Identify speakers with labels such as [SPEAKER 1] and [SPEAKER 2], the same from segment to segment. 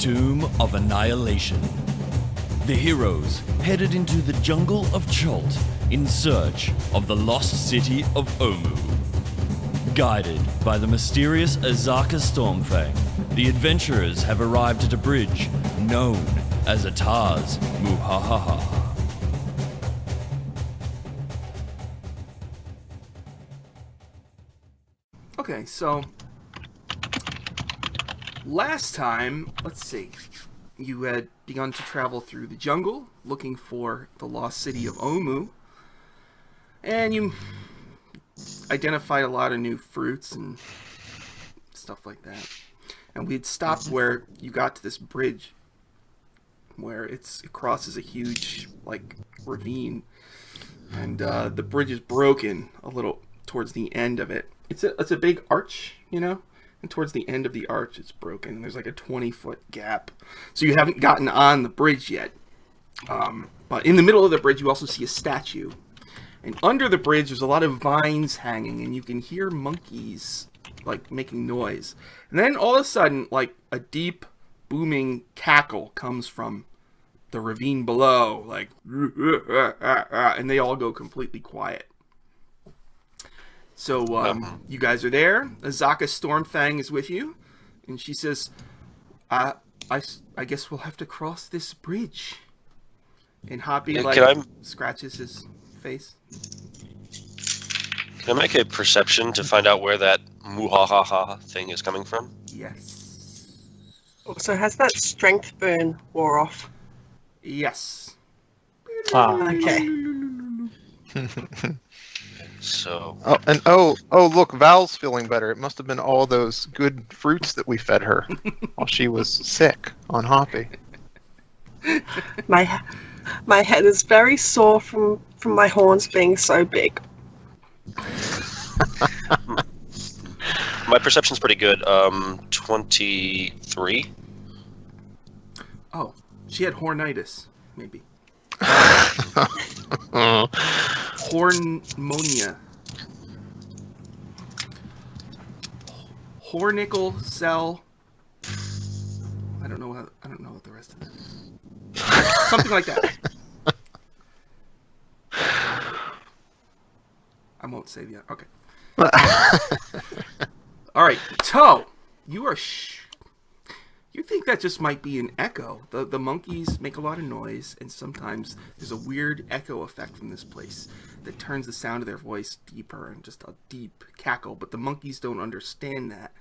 [SPEAKER 1] Tomb of Annihilation. The heroes headed into the jungle of Chult in search of the lost city of Omu. Guided by the mysterious Azaka Stormfang, the adventurers have arrived at a bridge known as Ataaz Muhahah.
[SPEAKER 2] Okay, so last time, let's see, you had begun to travel through the jungle looking for the lost city of Omu, and you identified a lot of new fruits and stuff like that. And we'd stopped where you got to this bridge where it crosses a huge, ravine, and the bridge is broken a little towards the end of it. It's a big arch, and towards the end of the arch it's broken. There's like a 20-foot gap. So you haven't gotten on the bridge yet. But in the middle of the bridge you also see a statue. And under the bridge there's a lot of vines hanging, and you can hear monkeys making noise. And then all of a sudden, a deep booming cackle comes from the ravine below, and they all go completely quiet. So you guys are there. Azaka Stormfang is with you, and she says, I guess we'll have to cross this bridge. And Hoppy scratches his face.
[SPEAKER 3] Can I make a perception to find out where that muhahaha thing is coming from?
[SPEAKER 2] Yes.
[SPEAKER 4] So has that strength burn wore off?
[SPEAKER 2] Yes.
[SPEAKER 4] Okay.
[SPEAKER 3] So.
[SPEAKER 5] Look, Val's feeling better. It must have been all those good fruits that we fed her while she was sick on Hoppy.
[SPEAKER 4] My head is very sore from my horns being so big.
[SPEAKER 3] My perception's pretty good. 23.
[SPEAKER 2] Oh, she had hornitis, maybe. Hormonia. Hornickel cell. I don't know what the rest of that is. Something like that. I won't save yet. Okay. All right, Toe. You are. You think that just might be an echo. The monkeys make a lot of noise, and sometimes there's a weird echo effect from this place that turns the sound of their voice deeper and just a deep cackle. But the monkeys don't understand that,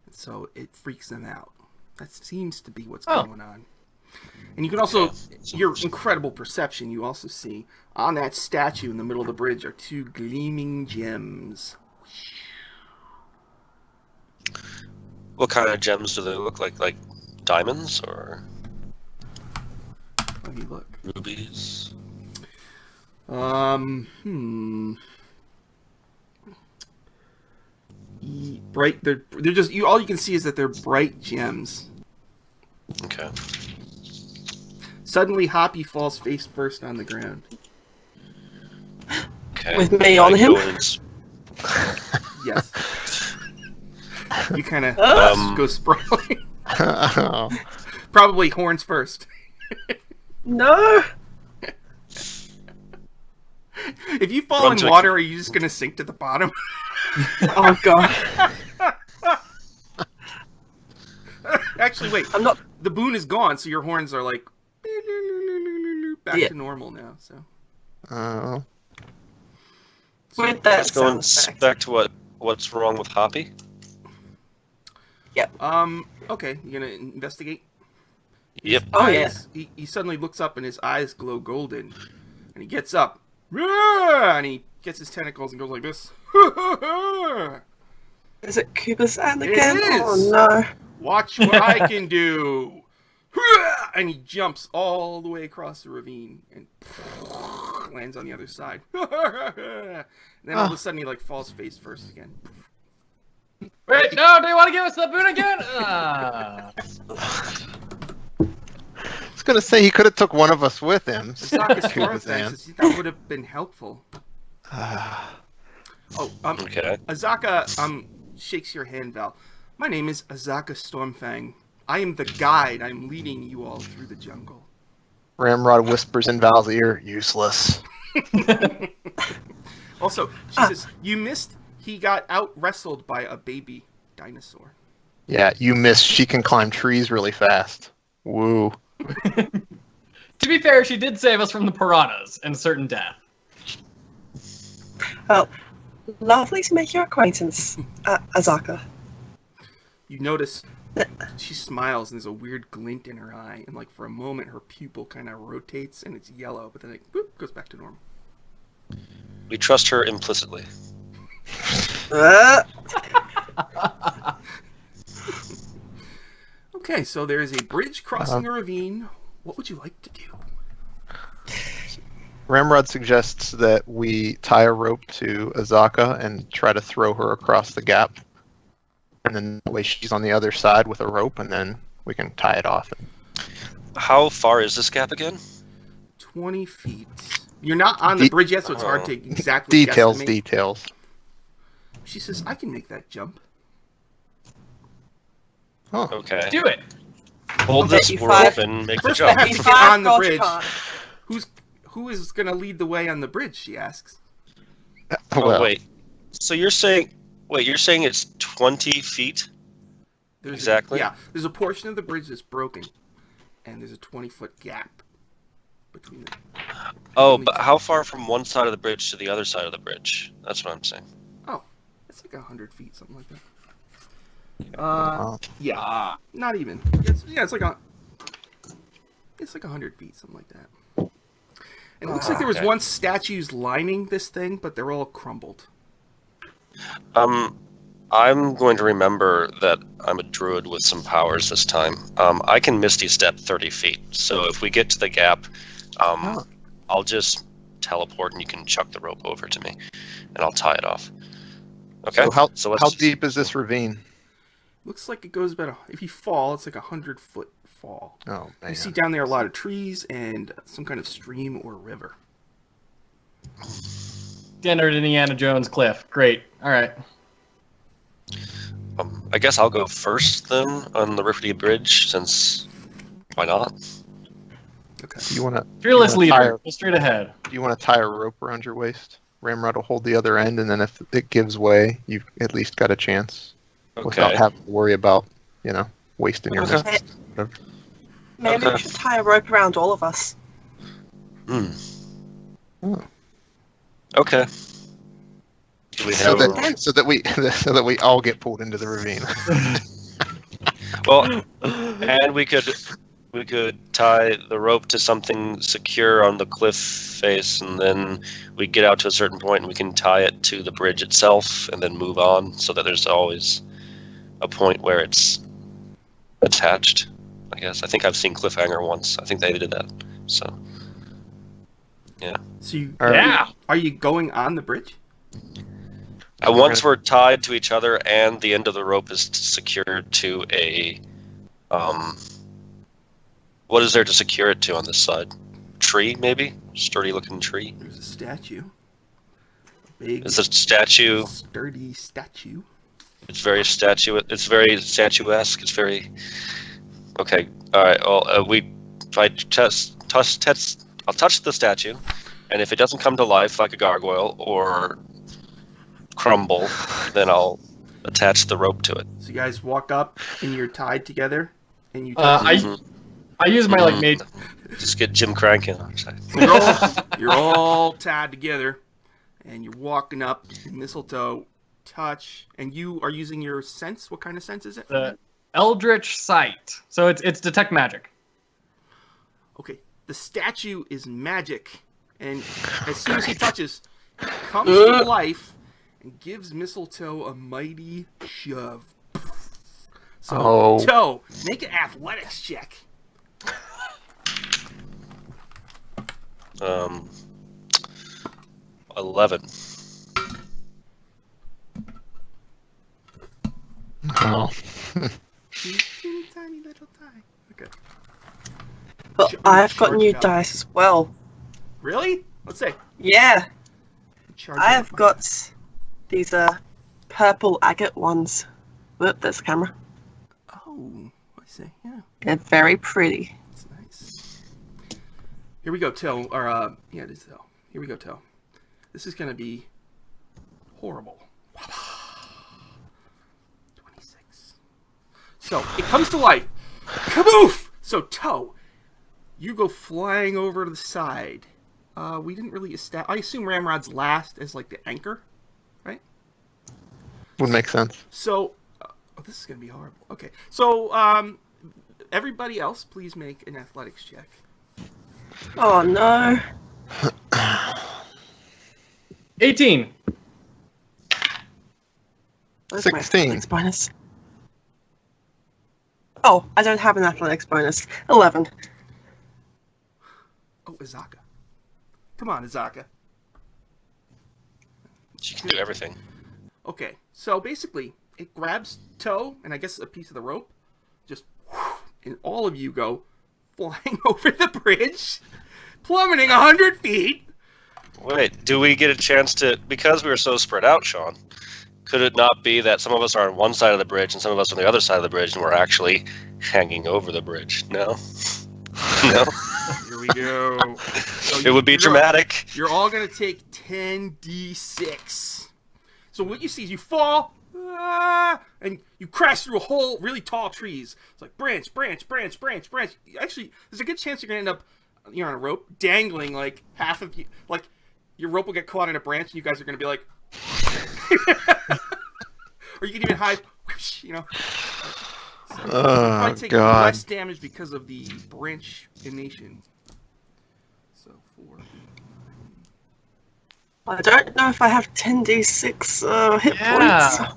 [SPEAKER 2] and so it freaks them out. That seems to be what's going on. And you can also, your incredible perception, you also see on that statue in the middle of the bridge are two gleaming gems.
[SPEAKER 3] What kind of gems do they look like? Like diamonds or
[SPEAKER 2] Let me look.
[SPEAKER 3] rubies?
[SPEAKER 2] Bright. They're just all you can see is that they're bright gems.
[SPEAKER 3] Okay.
[SPEAKER 2] Suddenly, Hoppy falls face first on the ground.
[SPEAKER 3] Okay.
[SPEAKER 4] With me on him?
[SPEAKER 2] Yes. You kind of go sprawling. Probably horns first.
[SPEAKER 4] No.
[SPEAKER 2] If you fall in water, are you just going to sink to the bottom?
[SPEAKER 4] Oh god.
[SPEAKER 2] Actually, wait.
[SPEAKER 4] I'm not.
[SPEAKER 2] The boon is gone, so your horns are back to normal now. So.
[SPEAKER 4] With that
[SPEAKER 3] Let's go
[SPEAKER 4] sound
[SPEAKER 3] back to what's wrong with Hoppy.
[SPEAKER 4] Yep.
[SPEAKER 2] Okay, you gonna investigate?
[SPEAKER 3] Yep.
[SPEAKER 4] Oh yeah.
[SPEAKER 2] He suddenly looks up and his eyes glow golden, and he gets up, and he gets his tentacles and goes like this.
[SPEAKER 4] Is it Kuba-san again?
[SPEAKER 2] It is.
[SPEAKER 4] Oh no.
[SPEAKER 2] Watch what I can do. And he jumps all the way across the ravine and lands on the other side. And then all of a sudden he falls face first again.
[SPEAKER 6] Wait, no, do you want to give us the boon again?
[SPEAKER 5] I was gonna say he could have took one of us with him.
[SPEAKER 2] That would have been helpful.
[SPEAKER 3] Okay.
[SPEAKER 2] Azaka shakes your hand, Val. My name is Azaka Stormfang. I am the guide. I'm leading you all through the jungle.
[SPEAKER 5] Ramrod whispers in Val's ear, useless.
[SPEAKER 2] Also, she says, you missed. He got out-wrestled by a baby dinosaur.
[SPEAKER 5] Yeah, you missed. She can climb trees really fast. Woo.
[SPEAKER 6] To be fair, she did save us from the piranhas and certain death.
[SPEAKER 4] Well, lovely to make your acquaintance, Azaka.
[SPEAKER 2] You notice she smiles and there's a weird glint in her eye, and like for a moment her pupil kind of rotates and it's yellow, but then it goes back to normal.
[SPEAKER 3] We trust her implicitly.
[SPEAKER 2] Okay, so there is a bridge crossing a ravine. What would you like to do?
[SPEAKER 5] Ramrod suggests that we tie a rope to Azaka and try to throw her across the gap. And then that way she's on the other side with a rope, and then we can tie it off.
[SPEAKER 3] How far is this gap again?
[SPEAKER 2] 20 feet. You're not on the bridge yet, so it's hard to exactly
[SPEAKER 5] Details,
[SPEAKER 2] guesstimate.
[SPEAKER 5] details.
[SPEAKER 2] She says, I can make that jump.
[SPEAKER 5] Oh,
[SPEAKER 3] Okay.
[SPEAKER 6] Do it.
[SPEAKER 3] Hold this
[SPEAKER 4] you
[SPEAKER 3] rope
[SPEAKER 4] five.
[SPEAKER 3] and make the
[SPEAKER 2] First, I
[SPEAKER 3] jump.
[SPEAKER 2] have to get on the bridge. Who is going to lead the way on the bridge, she asks.
[SPEAKER 3] Oh, wait. So you're saying it's 20 feet? Exactly.
[SPEAKER 2] There's a portion of the bridge that's broken, and there's a 20-foot gap between them.
[SPEAKER 3] Oh, but how far from one side of the bridge to the other side of the bridge? That's what I'm saying.
[SPEAKER 2] Oh, it's like 100 feet, something like that.
[SPEAKER 5] Wow.
[SPEAKER 2] Yeah, not even. It's like 100 feet, something like that. And it looks like there was
[SPEAKER 3] Okay.
[SPEAKER 2] once statues lining this thing, but they're all crumbled.
[SPEAKER 3] I'm going to remember that I'm a druid with some powers this time. I can Misty Step 30 feet, so if we get to the gap, I'll just teleport and you can chuck the rope over to me, and I'll tie it off. Okay?
[SPEAKER 5] So how deep is this ravine?
[SPEAKER 2] Looks like it goes about, if you fall, it's like 100-foot fall.
[SPEAKER 5] Oh, man.
[SPEAKER 2] You see down there a lot of trees and some kind of stream or river.
[SPEAKER 6] Standard Indiana Jones cliff. Great. All right.
[SPEAKER 3] I guess I'll go first then on the rickety bridge, since why not?
[SPEAKER 2] Okay.
[SPEAKER 5] Do you want to?
[SPEAKER 6] Fearless
[SPEAKER 5] You wanna tie
[SPEAKER 6] leader. Go straight ahead.
[SPEAKER 5] Do you want to tie a rope around your waist? Ramrod will hold the other end, and then if it gives way, you've at least got a chance without
[SPEAKER 3] Okay.
[SPEAKER 5] having to worry about, wasting your
[SPEAKER 3] Okay.
[SPEAKER 5] missiles. Whatever.
[SPEAKER 4] Maybe
[SPEAKER 3] Okay.
[SPEAKER 4] we should tie a rope around all of us.
[SPEAKER 3] Hmm.
[SPEAKER 5] Oh.
[SPEAKER 3] Okay. Do we
[SPEAKER 5] So
[SPEAKER 3] have...
[SPEAKER 5] that so that we all get pulled into the ravine.
[SPEAKER 3] Well, and we could tie the rope to something secure on the cliff face, and then we get out to a certain point and we can tie it to the bridge itself and then move on, so that there's always a point where it's attached. I guess. I think I've seen Cliffhanger once. I think they did that. So, yeah.
[SPEAKER 2] So
[SPEAKER 6] Yeah.
[SPEAKER 2] are you going on the bridge?
[SPEAKER 3] Once we're tied to each other and the end of the rope is secured to a, what is there to secure it to on this side? Tree, maybe? Sturdy looking tree?
[SPEAKER 2] There's a statue. A big,
[SPEAKER 3] It's a statue.
[SPEAKER 2] sturdy statue.
[SPEAKER 3] It's very statuesque. It's very... Okay, alright, well, I'll touch the statue, and if it doesn't come to life like a gargoyle or crumble, then I'll attach the rope to it.
[SPEAKER 2] So you guys walk up and you're tied together, and you.
[SPEAKER 6] I use my like mage.
[SPEAKER 3] Just get Jim cranking.
[SPEAKER 2] You're all tied together, and you're walking up. Mistletoe, touch, and you are using your sense. What kind of sense is it?
[SPEAKER 6] The Eldritch Sight. So it's detect magic.
[SPEAKER 2] Okay, the statue is magic, and as soon as he touches, it comes to life and gives Mistletoe a mighty shove. So, Toe, make an athletics check.
[SPEAKER 3] 11.
[SPEAKER 5] Oh.
[SPEAKER 2] Teeny tiny little tie. Okay.
[SPEAKER 4] But I've got new dice as well.
[SPEAKER 2] Really? Let's see.
[SPEAKER 4] Yeah,
[SPEAKER 2] Charge
[SPEAKER 4] I
[SPEAKER 2] it
[SPEAKER 4] have
[SPEAKER 2] up.
[SPEAKER 4] got these purple agate ones. Whoop, there's the camera.
[SPEAKER 2] Oh, I say. Yeah,
[SPEAKER 4] They're very pretty.
[SPEAKER 2] it's nice. Here we go, Till. Or yeah, it is Till. Here we go, Till. This is gonna be horrible. 26. So it comes to life. Kaboof! So Toe, you go flying over to the side. We didn't really establish. I assume Ramrod's last as like the anchor, right?
[SPEAKER 5] Would make sense.
[SPEAKER 2] So, oh, this is gonna be horrible. Okay, so everybody else, please make an athletics check.
[SPEAKER 4] Oh no.
[SPEAKER 6] 18.
[SPEAKER 4] Where's my
[SPEAKER 5] 16.
[SPEAKER 4] athletics bonus? Oh, I don't have an athletics bonus. 11.
[SPEAKER 2] Oh, Azaka. Come on, Azaka.
[SPEAKER 3] She can do everything.
[SPEAKER 2] Okay, so basically, it grabs Toe and I guess a piece of the rope, just and all of you go flying over the bridge, plummeting 100 feet.
[SPEAKER 3] Wait, do we get a chance to, because we were so spread out, Sean, could it not be that some of us are on one side of the bridge and some of us on the other side of the bridge and we're actually hanging over the bridge? No? No?
[SPEAKER 2] Here we go. So
[SPEAKER 3] It would be dramatic.
[SPEAKER 2] You're all going to take 10d6. So what you see is you fall, and you crash through a whole really tall trees. It's like branch. Actually, there's a good chance you're going to end up, you're on a rope, dangling like half of you. Like, your rope will get caught in a branch, and you guys are going to be like... or you can even hide, you know. So
[SPEAKER 5] Oh,
[SPEAKER 2] take
[SPEAKER 5] God.
[SPEAKER 2] less damage because of the branch-ination. So 4.
[SPEAKER 4] I don't know if I have 10d6 hit
[SPEAKER 6] Yeah.
[SPEAKER 4] points.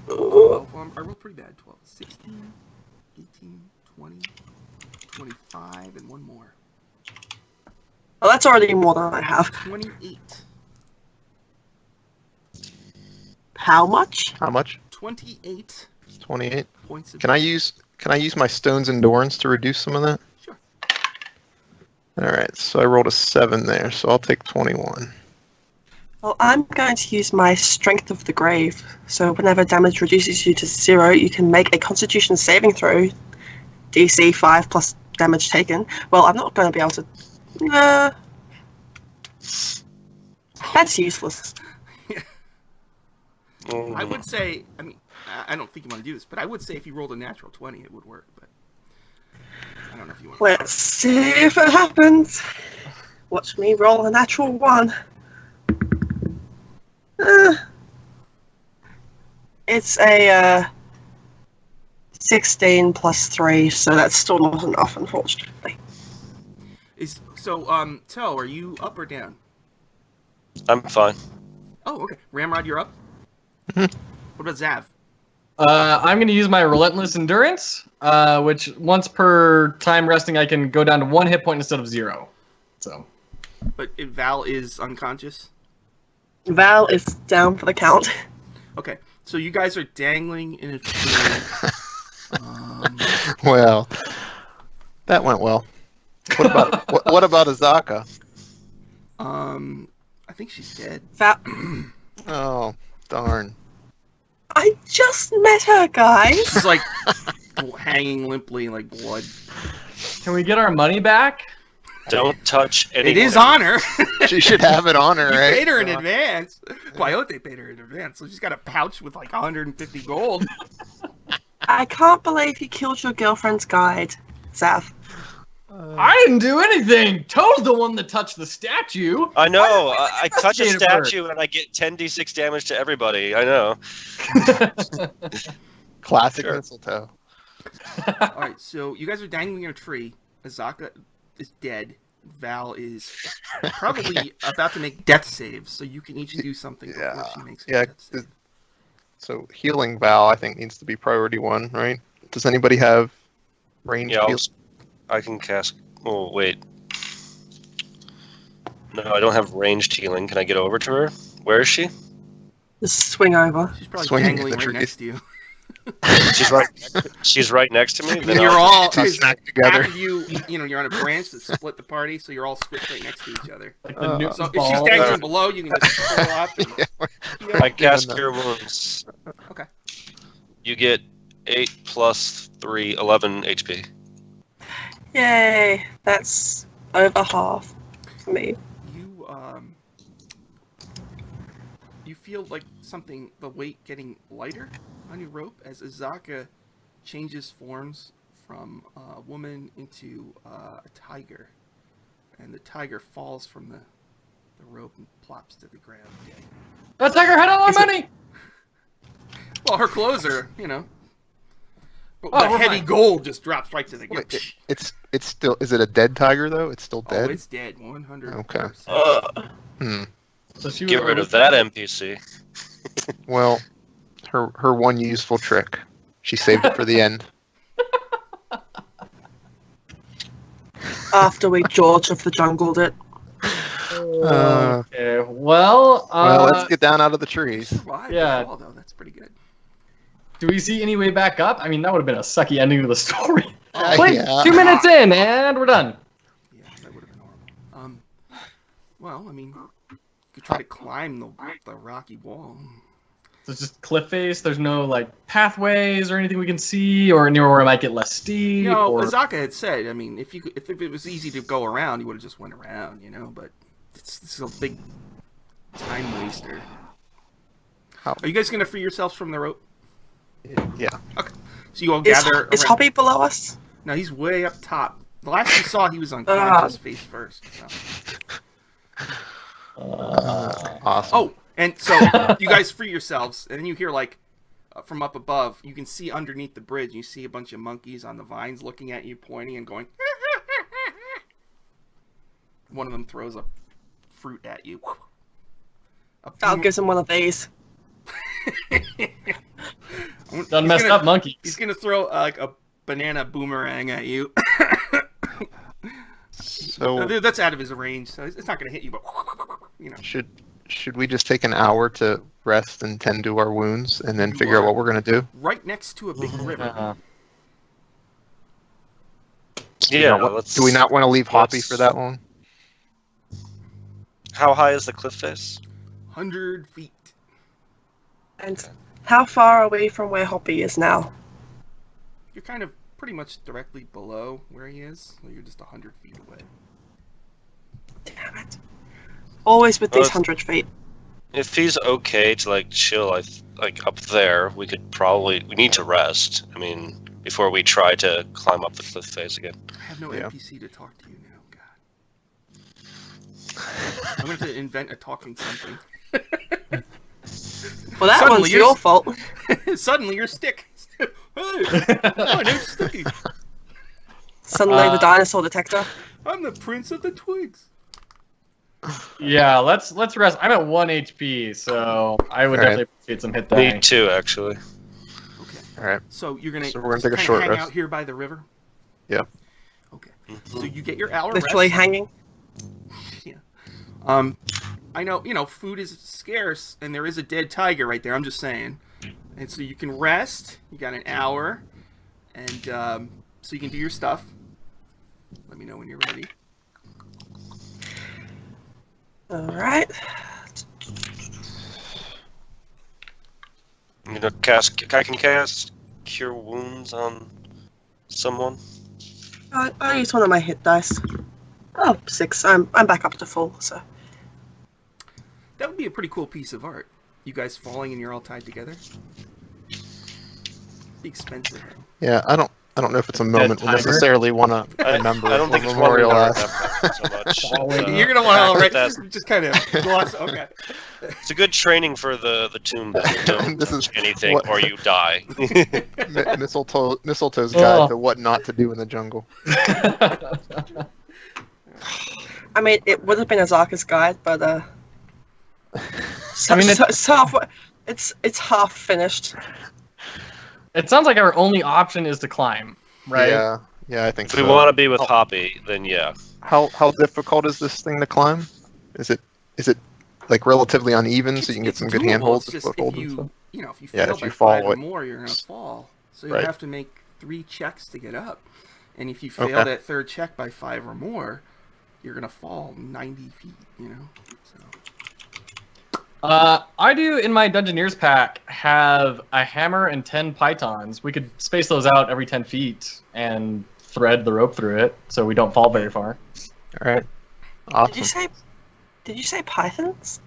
[SPEAKER 2] 12. I rolled pretty bad. 12, 16, 18, 20, 25, and one more.
[SPEAKER 4] Well, that's already more than I have.
[SPEAKER 2] 28.
[SPEAKER 4] How much?
[SPEAKER 5] How much?
[SPEAKER 2] 28
[SPEAKER 5] 28.
[SPEAKER 2] points of
[SPEAKER 5] Can I use my stone's endurance to reduce some of that?
[SPEAKER 2] Sure.
[SPEAKER 5] All right. So I rolled a 7 there, so I'll take 21.
[SPEAKER 4] Well, I'm going to use my Strength of the Grave. So whenever damage reduces you to 0, you can make a Constitution saving throw, DC 5 plus damage taken. Well, I'm not going to be able to... That's useless.
[SPEAKER 2] I would say, I mean, I don't think you want to do this, but I would say if you rolled a natural 20, it would work, but I don't know if you want to.
[SPEAKER 4] Let's see if it happens. Watch me roll a natural 1. It's a 16 plus 3, so that's still not enough, unfortunately.
[SPEAKER 2] Tel, are you up or down?
[SPEAKER 3] I'm fine.
[SPEAKER 2] Oh, okay. Ramrod, you're up?
[SPEAKER 5] Mhm.
[SPEAKER 2] What about Zav?
[SPEAKER 6] I'm going to use my Relentless Endurance, which once per time resting, I can go down to 1 hit point instead of 0. So.
[SPEAKER 2] But if Val is unconscious?
[SPEAKER 4] Val is down for the count.
[SPEAKER 2] Okay, so you guys are dangling in a tree.
[SPEAKER 5] Well, that went well. What about what about Azaka?
[SPEAKER 2] I think she's dead.
[SPEAKER 4] Val,
[SPEAKER 5] Oh, darn.
[SPEAKER 4] I just met her, guys.
[SPEAKER 2] She's like hanging limply, like blood.
[SPEAKER 6] Can we get our money back?
[SPEAKER 3] Don't touch anyone.
[SPEAKER 2] It is on her.
[SPEAKER 5] She should have it on her,
[SPEAKER 2] You
[SPEAKER 5] right?
[SPEAKER 2] paid her in advance. Coyote paid her in advance, so she's got a pouch with like 150 gold.
[SPEAKER 4] I can't believe you killed your girlfriend's guide, Zav.
[SPEAKER 6] I didn't do anything. Toad's the one that touched the statue.
[SPEAKER 3] I know. I touch a
[SPEAKER 6] investigated her.
[SPEAKER 3] statue and I get 10d6 damage to everybody. I know.
[SPEAKER 5] Classic
[SPEAKER 3] Sure.
[SPEAKER 5] mistletoe.
[SPEAKER 2] All right, so you guys are dangling in a tree. Azaka is dead. Val is probably about to make death saves, so you can each do something before
[SPEAKER 5] Yeah.
[SPEAKER 2] she makes a
[SPEAKER 5] Yeah.
[SPEAKER 2] death save.
[SPEAKER 5] So healing Val, I think, needs to be priority 1, right? Does anybody have range
[SPEAKER 3] Yeah,
[SPEAKER 5] heal?
[SPEAKER 3] I can cast. Oh, wait. No, I don't have ranged healing. Can I get over to her? Where is she?
[SPEAKER 4] Just swing over.
[SPEAKER 2] She's probably
[SPEAKER 5] Swinging in
[SPEAKER 2] dangling
[SPEAKER 5] the
[SPEAKER 2] right
[SPEAKER 5] tree.
[SPEAKER 2] next to you.
[SPEAKER 3] She's right next to me. Then
[SPEAKER 2] You're
[SPEAKER 3] I'll-
[SPEAKER 2] all
[SPEAKER 5] Touch back
[SPEAKER 2] half
[SPEAKER 5] together.
[SPEAKER 2] of you know, you're on a branch that split the party, so you're all squished right next to each other.
[SPEAKER 6] Like the Newton's
[SPEAKER 2] So if
[SPEAKER 6] ball.
[SPEAKER 2] she's dangling below, you can just pull up. And,
[SPEAKER 3] I cast
[SPEAKER 5] Given
[SPEAKER 3] Cure Wounds.
[SPEAKER 2] Okay.
[SPEAKER 3] You get 8 plus 11 HP.
[SPEAKER 4] Yay! That's over half for me.
[SPEAKER 2] You feel like something, the weight getting lighter on your rope as Azaka changes forms from a woman into a tiger, and the tiger falls from the rope and plops to the ground dead.
[SPEAKER 6] That tiger had all our money!
[SPEAKER 2] Well, her clothes are, but
[SPEAKER 6] Oh,
[SPEAKER 2] the
[SPEAKER 6] we're
[SPEAKER 2] heavy
[SPEAKER 6] fine.
[SPEAKER 2] gold just drops right to the ground.
[SPEAKER 5] Wait, it's still. Is it a dead tiger though? It's still
[SPEAKER 2] Oh,
[SPEAKER 5] dead.
[SPEAKER 2] it's dead. 100%.
[SPEAKER 5] Okay. Hmm.
[SPEAKER 6] So she
[SPEAKER 3] Get
[SPEAKER 6] was-
[SPEAKER 3] rid of that NPC.
[SPEAKER 5] Well, her one useful trick. She saved it for the end.
[SPEAKER 4] After we George of the jungled it.
[SPEAKER 6] Okay, well,
[SPEAKER 5] Well, let's get down out of the trees.
[SPEAKER 2] Survived
[SPEAKER 6] Yeah.
[SPEAKER 2] the fall, though. That's pretty good.
[SPEAKER 6] do we see any way back up? I mean, that would have been a sucky ending to the story.
[SPEAKER 2] Oh,
[SPEAKER 6] Wait,
[SPEAKER 5] yeah.
[SPEAKER 6] 2 minutes in, and we're done.
[SPEAKER 2] Yeah, that would have been horrible. Well, I mean, you could try to climb the rocky wall.
[SPEAKER 6] So it's just cliff face. There's no like pathways or anything we can see, or anywhere where it might get less steep.
[SPEAKER 2] You know,
[SPEAKER 6] or...
[SPEAKER 2] Azaka had said, I mean, if it was easy to go around, you would have just went around, But this is a big time waster.
[SPEAKER 5] How-
[SPEAKER 2] Are you guys gonna free yourselves from the rope?
[SPEAKER 5] Yeah.
[SPEAKER 2] Okay. So you all
[SPEAKER 4] Is
[SPEAKER 2] gather.
[SPEAKER 4] is
[SPEAKER 2] around-
[SPEAKER 4] Hoppy below us?
[SPEAKER 2] No, he's way up top. The last you saw, he was unconscious face first. So.
[SPEAKER 5] Awesome.
[SPEAKER 2] Oh, and so you guys free yourselves, and then you hear from up above, you can see underneath the bridge. You see a bunch of monkeys on the vines looking at you, pointing and going. One of them throws a fruit at you.
[SPEAKER 4] I'll give him one of these.
[SPEAKER 6] Done messed up monkey.
[SPEAKER 2] He's gonna throw a banana boomerang at you.
[SPEAKER 5] So
[SPEAKER 2] That's out of his range, so it's not gonna hit you, but
[SPEAKER 5] should we just take an hour to rest and tend to our wounds, and then
[SPEAKER 2] You
[SPEAKER 5] figure out
[SPEAKER 2] are.
[SPEAKER 5] what we're gonna do?
[SPEAKER 2] right next to a big river.
[SPEAKER 3] Yeah,
[SPEAKER 5] What-
[SPEAKER 3] let's.
[SPEAKER 5] Do we not want to leave Hoppy
[SPEAKER 3] let's-
[SPEAKER 5] for that long?
[SPEAKER 3] How high is the cliff face?
[SPEAKER 2] 100 feet.
[SPEAKER 4] And how far away from where Hoppy is now?
[SPEAKER 2] You're kind of pretty much directly below where he is, so you're just 100 feet away.
[SPEAKER 4] Damn it. Always with
[SPEAKER 3] Well,
[SPEAKER 4] these
[SPEAKER 3] it's-
[SPEAKER 4] 100 feet.
[SPEAKER 3] If he's okay to chill, up there, we need to rest. I mean, before we try to climb up the cliff face again.
[SPEAKER 2] I have no
[SPEAKER 5] Yeah.
[SPEAKER 2] NPC to talk to you now, God. I'm going to invent a talking something.
[SPEAKER 4] Well, that
[SPEAKER 2] Suddenly
[SPEAKER 4] one's
[SPEAKER 2] you're-
[SPEAKER 4] your fault.
[SPEAKER 2] Suddenly you're Stick. Hey, my name's Sticky.
[SPEAKER 4] Suddenly the dinosaur detector.
[SPEAKER 2] I'm the prince of the twigs.
[SPEAKER 6] Yeah, let's rest. I'm at 1 HP, so I would
[SPEAKER 5] All right.
[SPEAKER 6] definitely appreciate some hit
[SPEAKER 3] Me
[SPEAKER 6] die.
[SPEAKER 3] too, actually.
[SPEAKER 2] Okay.
[SPEAKER 5] All right.
[SPEAKER 2] So you're gonna
[SPEAKER 5] So we're gonna
[SPEAKER 2] just
[SPEAKER 5] take a
[SPEAKER 2] kinda
[SPEAKER 5] short
[SPEAKER 2] hang
[SPEAKER 5] rest.
[SPEAKER 2] out here by the river.
[SPEAKER 5] Yeah.
[SPEAKER 2] Okay. So you get your hour
[SPEAKER 4] Literally
[SPEAKER 2] rest.
[SPEAKER 4] hanging.
[SPEAKER 2] Yeah. I know, food is scarce, and there is a dead tiger right there. I'm just saying. And so you can rest. You got an hour, and so you can do your stuff. Let me know when you're ready.
[SPEAKER 4] Alright.
[SPEAKER 3] I can cast Cure Wounds on someone.
[SPEAKER 4] I use one of my hit dice. Oh, 6. I'm back up to full, so.
[SPEAKER 2] That would be a pretty cool piece of art. You guys falling and you're all tied together. Be expensive. Though.
[SPEAKER 5] Yeah, I don't know if it's a moment we'll
[SPEAKER 6] tiger?
[SPEAKER 5] necessarily want to remember.
[SPEAKER 3] I don't think
[SPEAKER 5] or
[SPEAKER 3] it's one we want to
[SPEAKER 5] memorialize.
[SPEAKER 3] remember so much.
[SPEAKER 2] You're gonna want to already
[SPEAKER 3] that's-
[SPEAKER 2] just kind of gloss. Okay.
[SPEAKER 3] It's a good training for the tomb. Don't
[SPEAKER 5] This is
[SPEAKER 3] touch anything
[SPEAKER 5] what-
[SPEAKER 3] or you die.
[SPEAKER 5] Mistletoe's guide
[SPEAKER 6] Oh.
[SPEAKER 5] to what not to do in the jungle.
[SPEAKER 4] I mean, it would have been Azaka's guide, but
[SPEAKER 6] I mean,
[SPEAKER 4] it's half finished.
[SPEAKER 6] It sounds like our only option is to climb, right?
[SPEAKER 5] Yeah, I think
[SPEAKER 3] If we
[SPEAKER 5] so.
[SPEAKER 3] want to be with Hoppy, then yeah.
[SPEAKER 5] How difficult is this thing to climb? Is it like relatively uneven so you can get
[SPEAKER 2] It's
[SPEAKER 5] some good
[SPEAKER 2] doable,
[SPEAKER 5] handholds
[SPEAKER 2] it's
[SPEAKER 5] and
[SPEAKER 2] just
[SPEAKER 5] footholds
[SPEAKER 2] if
[SPEAKER 5] and stuff?
[SPEAKER 2] if you
[SPEAKER 5] Yeah,
[SPEAKER 2] fail
[SPEAKER 5] if
[SPEAKER 2] by
[SPEAKER 5] you fall,
[SPEAKER 2] 5 or
[SPEAKER 5] it-
[SPEAKER 2] more, you're gonna fall. So you
[SPEAKER 5] Right.
[SPEAKER 2] have to make 3 checks to get up, and if you fail
[SPEAKER 5] Okay.
[SPEAKER 2] that 3rd check by 5 or more, you're gonna fall 90 feet. So
[SPEAKER 6] I do, in my Dungeoneers pack, have a hammer and 10 pythons. We could space those out every 10 feet and thread the rope through it so we don't fall very far.
[SPEAKER 5] All right. Awesome.
[SPEAKER 4] Did you say pythons?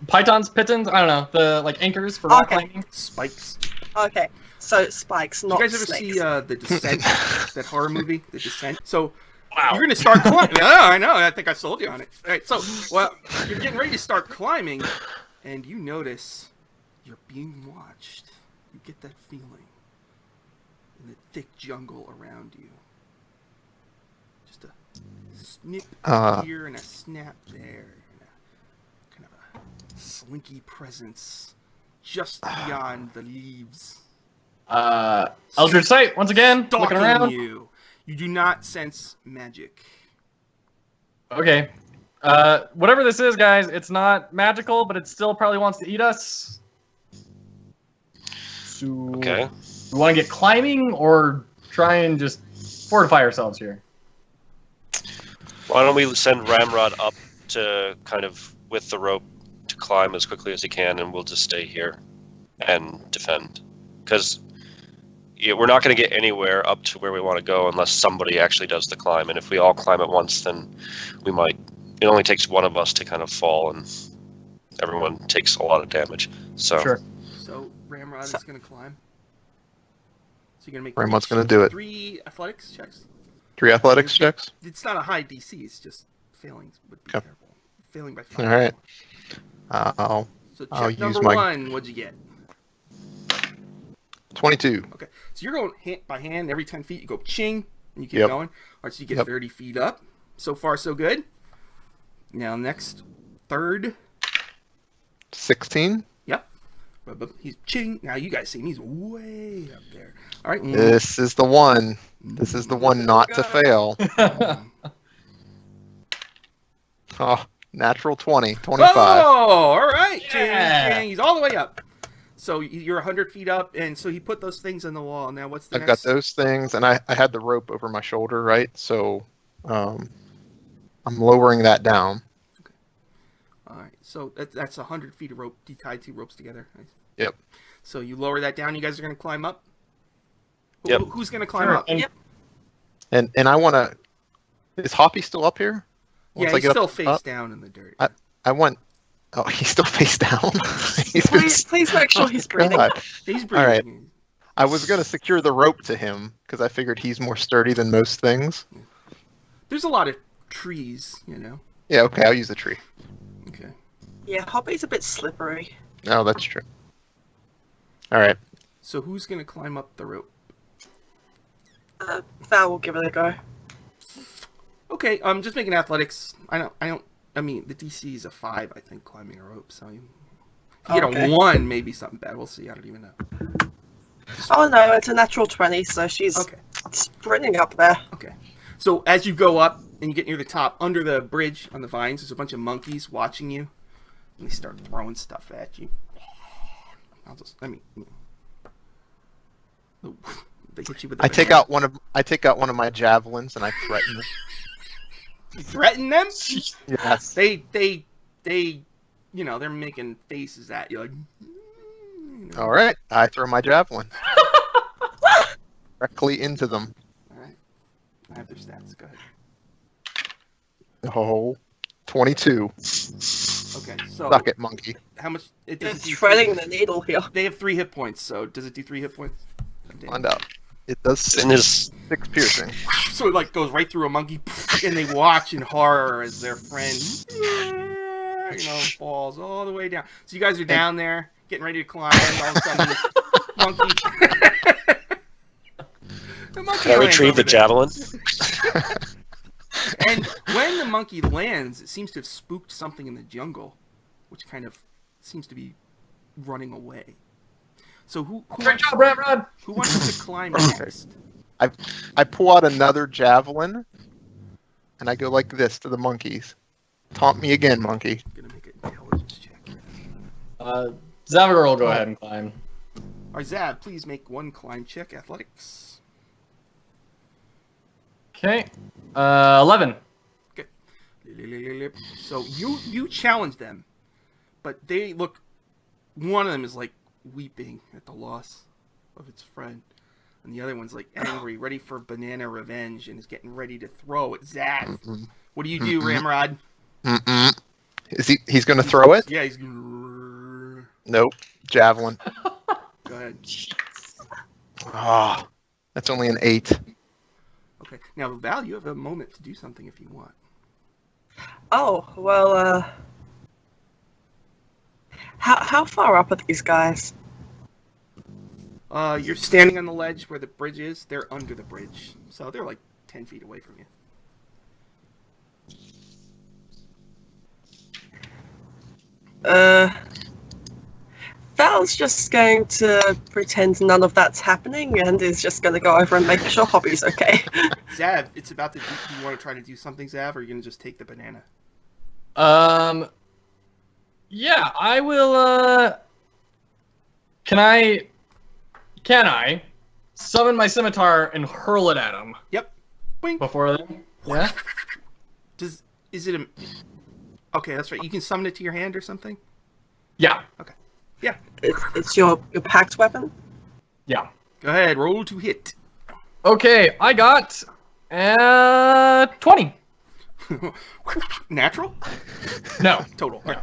[SPEAKER 6] Pythons, pitons, I don't know, the like anchors for rock climbing.
[SPEAKER 2] Spikes.
[SPEAKER 4] Okay, so spikes,
[SPEAKER 2] Did
[SPEAKER 4] not
[SPEAKER 2] you guys ever
[SPEAKER 4] snakes.
[SPEAKER 2] see The Descent? That horror movie, The Descent? So
[SPEAKER 6] Wow.
[SPEAKER 2] you're gonna start climbing. I know. I think I sold you on it. All right. So you're getting ready to start climbing, and you notice you're being watched. You get that feeling in the thick jungle around you. Just a snip here and a snap there, and a kind of a slinky presence just beyond the leaves.
[SPEAKER 6] Eldritch Sight, once again, looking
[SPEAKER 2] Stalking
[SPEAKER 6] around.
[SPEAKER 2] you. You do not sense magic.
[SPEAKER 6] Okay. Whatever this is, guys, it's not magical, but it still probably wants to eat us. So,
[SPEAKER 3] Okay.
[SPEAKER 6] we want to get climbing or try and just fortify ourselves here?
[SPEAKER 3] Why don't we send Ramrod up to kind of with the rope to climb as quickly as he can, and we'll just stay here and defend. Because we're not going to get anywhere up to where we want to go unless somebody actually does the climb. And if we all climb at once, then we might. It only takes one of us to kind of fall, and everyone takes a lot of damage. So.
[SPEAKER 6] Sure.
[SPEAKER 2] So Ramrod is going to climb. So you're going to make
[SPEAKER 5] Ramrod's gonna do it.
[SPEAKER 2] 3 athletics checks.
[SPEAKER 5] 3 athletics checks.
[SPEAKER 2] It's not a high DC. It's just failing would be
[SPEAKER 5] Okay.
[SPEAKER 2] terrible. Failing by 5.
[SPEAKER 5] All right.
[SPEAKER 2] So
[SPEAKER 5] I'll
[SPEAKER 2] check
[SPEAKER 5] use
[SPEAKER 2] number
[SPEAKER 5] my-
[SPEAKER 2] 1. What'd you get?
[SPEAKER 5] 22.
[SPEAKER 2] Okay. So you're going hand by hand. Every 10 feet, you go ching, and you keep
[SPEAKER 5] Yep.
[SPEAKER 2] going. All right. So you get
[SPEAKER 5] Yep.
[SPEAKER 2] 30 feet up. So far, so good. Now next, third.
[SPEAKER 5] 16.
[SPEAKER 2] Yep. He's ching. Now you guys see him. He's way up there. All right.
[SPEAKER 5] This is the one. This is the one not to fail. Oh, natural 20. 25.
[SPEAKER 2] Oh, all right. Ching,
[SPEAKER 6] Yeah.
[SPEAKER 2] ching. He's all the way up. So you're 100 feet up, and so he put those things on the wall. Now what's the
[SPEAKER 5] I've
[SPEAKER 2] next?
[SPEAKER 5] got those things, and I had the rope over my shoulder, right? So I'm lowering that down.
[SPEAKER 2] All right. So that's 100 feet of rope. You tied 2 ropes together. Nice.
[SPEAKER 5] Yep.
[SPEAKER 2] So you lower that down. You guys are going to climb up?
[SPEAKER 3] Yep.
[SPEAKER 2] Who's going to climb
[SPEAKER 6] Sure.
[SPEAKER 2] up?
[SPEAKER 6] And-
[SPEAKER 5] And I want to. Is Hoppy still up here?
[SPEAKER 2] Yeah,
[SPEAKER 5] I
[SPEAKER 2] he's
[SPEAKER 5] get
[SPEAKER 2] still
[SPEAKER 5] up-
[SPEAKER 2] face
[SPEAKER 5] up,
[SPEAKER 2] down in the dirt.
[SPEAKER 5] I want. Oh, he's still face down. He's been-
[SPEAKER 4] Please make sure he's breathing.
[SPEAKER 5] God.
[SPEAKER 2] He's
[SPEAKER 5] all right.
[SPEAKER 2] breathing.
[SPEAKER 5] I was going to secure the rope to him because I figured he's more sturdy than most things.
[SPEAKER 2] There's a lot of trees, you know.
[SPEAKER 5] Yeah, okay, I'll use the tree.
[SPEAKER 2] Okay.
[SPEAKER 4] Yeah, Hoppy's a bit slippery.
[SPEAKER 5] Oh, that's true. All right.
[SPEAKER 2] So who's going to climb up the rope?
[SPEAKER 4] Val will give it a go.
[SPEAKER 2] Okay, just making athletics. I mean, the DC is a 5, I think, climbing a rope. So you get
[SPEAKER 4] Okay.
[SPEAKER 2] a 1, maybe something bad. We'll see. I don't even know.
[SPEAKER 4] Oh no, it's a natural 20, so she's
[SPEAKER 2] Okay.
[SPEAKER 4] sprinting up there.
[SPEAKER 2] Okay. So as you go up and you get near the top, under the bridge on the vines, there's a bunch of monkeys watching you, and they start throwing stuff at you. They hit you with.
[SPEAKER 5] I take out one of my javelins and I threaten them.
[SPEAKER 2] You threaten them.
[SPEAKER 5] Yes.
[SPEAKER 2] They, they're making faces at you like.
[SPEAKER 5] All right. I throw my javelin directly into them.
[SPEAKER 2] All right. I have their stats. Go ahead.
[SPEAKER 5] Oh, 22.
[SPEAKER 2] Okay. So
[SPEAKER 5] Suck it, monkey.
[SPEAKER 2] how much? It
[SPEAKER 4] It's
[SPEAKER 2] does
[SPEAKER 4] threading the needle here.
[SPEAKER 2] They have 3 hit points. So does it do 3 hit points?
[SPEAKER 5] Find out. It does
[SPEAKER 3] Isn't his
[SPEAKER 5] 6 piercing.
[SPEAKER 2] So it like goes right through a monkey, and they watch in horror as their friend, falls all the way down. So you guys are down there, getting ready to climb, and all of a sudden, the monkey. The monkey
[SPEAKER 3] Can I
[SPEAKER 2] lands
[SPEAKER 3] retrieve
[SPEAKER 2] over
[SPEAKER 3] the
[SPEAKER 2] there.
[SPEAKER 3] javelin?
[SPEAKER 2] And when the monkey lands, it seems to have spooked something in the jungle, which kind of seems to be running away. So who
[SPEAKER 6] Great job, Ramrod!
[SPEAKER 2] wants to climb next?
[SPEAKER 5] I pull out another javelin and I go like this to the monkeys. Taunt me again, monkey.
[SPEAKER 2] I'm gonna make an intelligence check.
[SPEAKER 6] Zavagor will go ahead and climb.
[SPEAKER 2] All right, Zav, please make 1 climb check, athletics.
[SPEAKER 6] Okay. 11.
[SPEAKER 2] So you challenge them. but they look. One of them is like weeping at the loss of its friend, and the other one's like angry, ready for banana revenge, and is getting ready to throw at Zav. What do you do, Ramrod?
[SPEAKER 5] Is he's going to throw it?
[SPEAKER 2] Yeah, he's.
[SPEAKER 5] Nope. Javelin.
[SPEAKER 2] Go ahead.
[SPEAKER 5] Ah, that's only an 8.
[SPEAKER 2] Okay. Now, Val, you have a moment to do something if you want.
[SPEAKER 4] Oh, well, how far up are these guys?
[SPEAKER 2] You're standing on the ledge where the bridge is. They're under the bridge, so they're like 10 feet away from you.
[SPEAKER 4] Val's just going to pretend none of that's happening and is just going to go over and make sure Hobby's okay.
[SPEAKER 2] Zav, it's about to. Do you want to try to do something, Zav, or are you gonna just take the banana?
[SPEAKER 6] Yeah, I will. Can I summon my scimitar and hurl it at him?
[SPEAKER 2] Yep. Boing.
[SPEAKER 6] Before then? Yeah.
[SPEAKER 2] Is it a? Okay, that's right. You can summon it to your hand or something.
[SPEAKER 6] Yeah.
[SPEAKER 2] Okay. Yeah.
[SPEAKER 4] It's your packed weapon?
[SPEAKER 6] Yeah.
[SPEAKER 2] Go ahead. Roll to hit.
[SPEAKER 6] Okay, I got 20.
[SPEAKER 2] Natural?
[SPEAKER 6] No.
[SPEAKER 2] Total. No.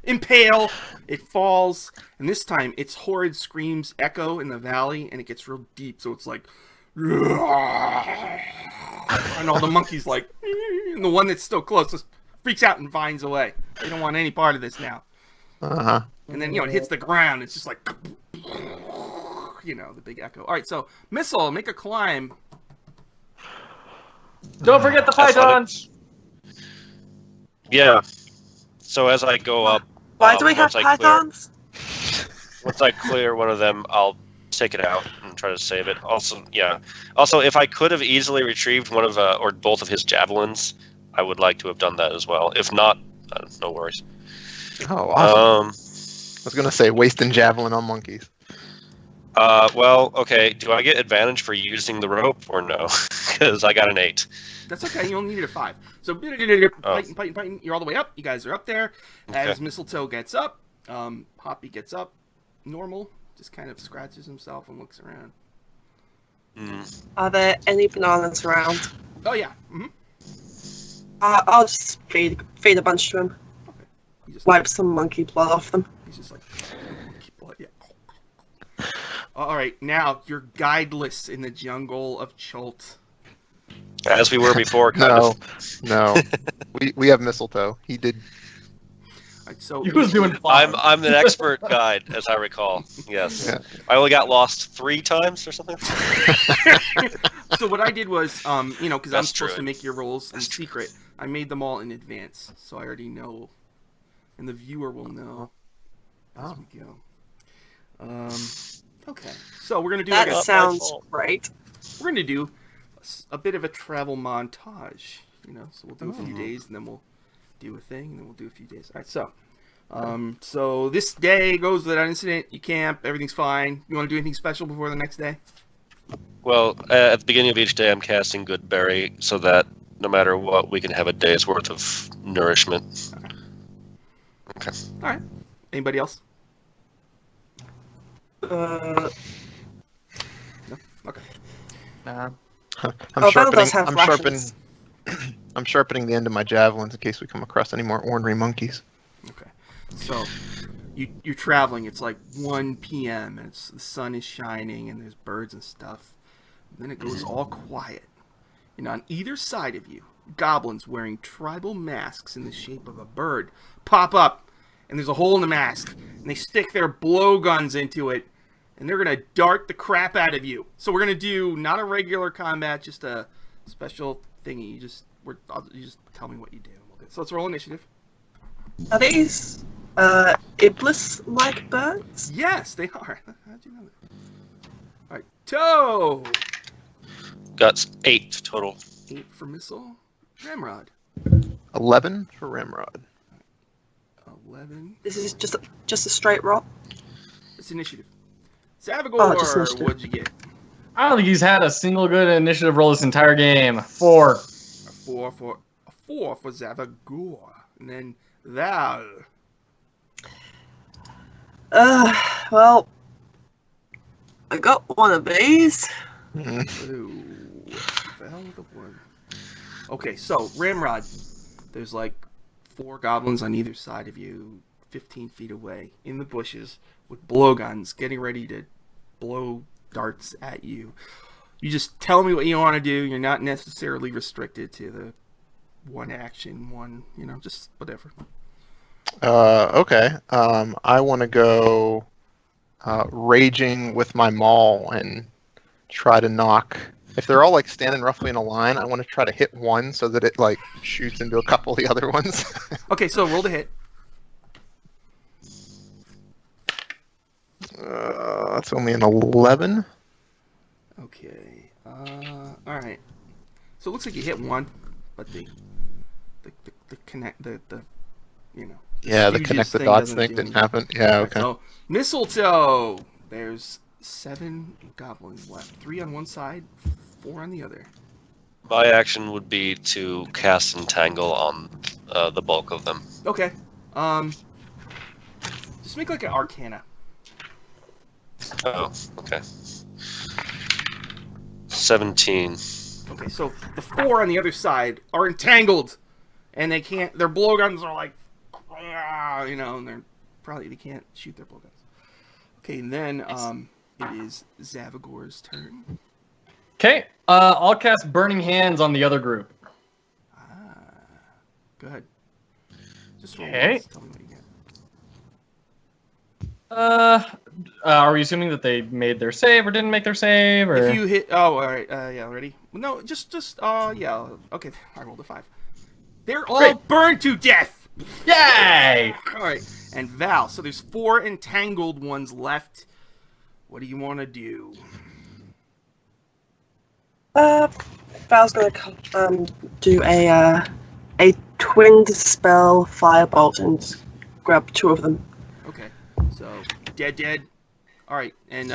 [SPEAKER 2] Impale. It falls, and this time its horrid screams echo in the valley, and it gets real deep. So it's like, and all the monkeys like, and the one that's still close just freaks out and vines away. They don't want any part of this now. And then it hits the ground. It's just like, the big echo. All right, so missile, make a climb.
[SPEAKER 6] Don't forget the pythons.
[SPEAKER 3] Yeah. So as I go up,
[SPEAKER 4] Why do we have pythons?
[SPEAKER 3] Once I clear one of them, I'll take it out and try to save it. Also, if I could have easily retrieved one of or both of his javelins, I would like to have done that as well. If not, no worries.
[SPEAKER 5] Oh, awesome. I was going to say, wasting javelin on monkeys.
[SPEAKER 3] Well, okay. Do I get advantage for using the rope or no? Because I got an 8.
[SPEAKER 2] That's okay. You only needed a 5. So, Python, you're all the way up. You guys are up there. As
[SPEAKER 3] Okay.
[SPEAKER 2] Mistletoe gets up, Hoppy gets up. Normal. Just kind of scratches himself and looks around.
[SPEAKER 4] Are there any bananas around?
[SPEAKER 2] Oh, yeah. Mm-hmm.
[SPEAKER 4] I'll just feed a bunch to him.
[SPEAKER 2] Okay. He just,
[SPEAKER 4] Wipe some monkey blood off them.
[SPEAKER 2] he's just like, yeah. All right. Now, you're guideless in the jungle of Cholt.
[SPEAKER 3] As we were before, kind of.
[SPEAKER 5] No. We have Mistletoe. He did.
[SPEAKER 2] Right, so
[SPEAKER 6] He was doing fine.
[SPEAKER 3] I'm an expert guide, as I recall. Yes.
[SPEAKER 5] Yeah.
[SPEAKER 3] I only got lost 3 times or something.
[SPEAKER 2] So what I did was, because I'm
[SPEAKER 3] That's
[SPEAKER 2] supposed
[SPEAKER 3] true.
[SPEAKER 2] to make your rolls in secret, I made them all in advance, so I already know, and the viewer will know as we go. Okay, so we're gonna do
[SPEAKER 4] That
[SPEAKER 2] like
[SPEAKER 4] sounds great.
[SPEAKER 2] we're gonna do a bit of a travel montage, So we'll do a few days, and then we'll do a thing, and then we'll do a few days. All right, so this day goes without incident. You camp, everything's fine. You want to do anything special before the next day?
[SPEAKER 3] Well, at the beginning of each day, I'm casting Good Berry so that no matter what, we can have a day's worth of nourishment. Okay.
[SPEAKER 2] All right. Anybody else?
[SPEAKER 4] Uh,
[SPEAKER 2] No. Okay.
[SPEAKER 6] Nah.
[SPEAKER 4] Val does have
[SPEAKER 5] sharpening.
[SPEAKER 4] rations.
[SPEAKER 5] I'm sharpening the end of my javelins in case we come across any more ornery monkeys.
[SPEAKER 2] Okay. So you're traveling. It's like 1 p.m. and the sun is shining and there's birds and stuff. And then it goes all quiet. And on either side of you, goblins wearing tribal masks in the shape of a bird pop up. And there's a hole in the mask. And they stick their blowguns into it. And they're going to dart the crap out of you. So we're going to do not a regular combat, just a special thingy. You just tell me what you do. So let's roll initiative.
[SPEAKER 4] Are these Iblis-like birds?
[SPEAKER 2] Yes, they are. How'd you know that? All right, Toe.
[SPEAKER 3] Got 8 total.
[SPEAKER 2] 8 for missile. Ramrod.
[SPEAKER 5] 11 for Ramrod.
[SPEAKER 2] 11.
[SPEAKER 4] This is just a straight roll.
[SPEAKER 2] It's initiative. Zavagor,
[SPEAKER 4] Oh, just initiative.
[SPEAKER 2] what'd you get?
[SPEAKER 6] I don't think he's had a single good initiative roll this entire game. 4.
[SPEAKER 2] A 4 for Zavagor. And then Val.
[SPEAKER 4] Well, I got one of these.
[SPEAKER 2] Ooh, Val the one. Okay, so Ramrod, there's like 4 goblins on either side of you, 15 feet away, in the bushes, with blowguns, getting ready to blow darts at you. You just tell me what you want to do. You're not necessarily restricted to the one action, just whatever.
[SPEAKER 5] Okay. I want to go raging with my maul and try to knock. If they're all like standing roughly in a line, I want to try to hit one so that it like shoots into a couple of the other ones.
[SPEAKER 2] Okay, so roll to hit.
[SPEAKER 5] That's only an 11.
[SPEAKER 2] Okay. All right. So it looks like you hit one, but the connect the
[SPEAKER 5] Yeah, the
[SPEAKER 2] Stooges
[SPEAKER 5] connect the
[SPEAKER 2] thing
[SPEAKER 5] dots
[SPEAKER 2] doesn't
[SPEAKER 5] thing
[SPEAKER 2] do
[SPEAKER 5] didn't
[SPEAKER 2] anything.
[SPEAKER 5] happen. Yeah, okay.
[SPEAKER 2] So Mistletoe. There's 7 goblins left. 3 on one side, 4 on the other.
[SPEAKER 3] My action would be to cast Entangle on the bulk of them.
[SPEAKER 2] Okay. Just make like an Arcana.
[SPEAKER 3] Oh, okay. 17.
[SPEAKER 2] Okay, so the 4 on the other side are entangled, and they can't. Their blowguns are like, and they can't shoot their blowguns. Okay, and then it is Zavagor's turn.
[SPEAKER 6] Okay, I'll cast Burning Hands on the other group.
[SPEAKER 2] Go ahead. Just roll
[SPEAKER 6] Okay.
[SPEAKER 2] once. Tell me what you get.
[SPEAKER 6] Are we assuming that they made their save or didn't make their save? Or
[SPEAKER 2] If you hit, all right, yeah, ready? No, yeah, okay. I rolled a 5. They're all
[SPEAKER 6] Great.
[SPEAKER 2] burned to death.
[SPEAKER 6] Yay!
[SPEAKER 2] All right, and Val. So there's 4 entangled ones left. What do you want to do?
[SPEAKER 4] Val's gonna do a twinned spell firebolt and grab 2 of them.
[SPEAKER 2] Okay, so dead. All right, and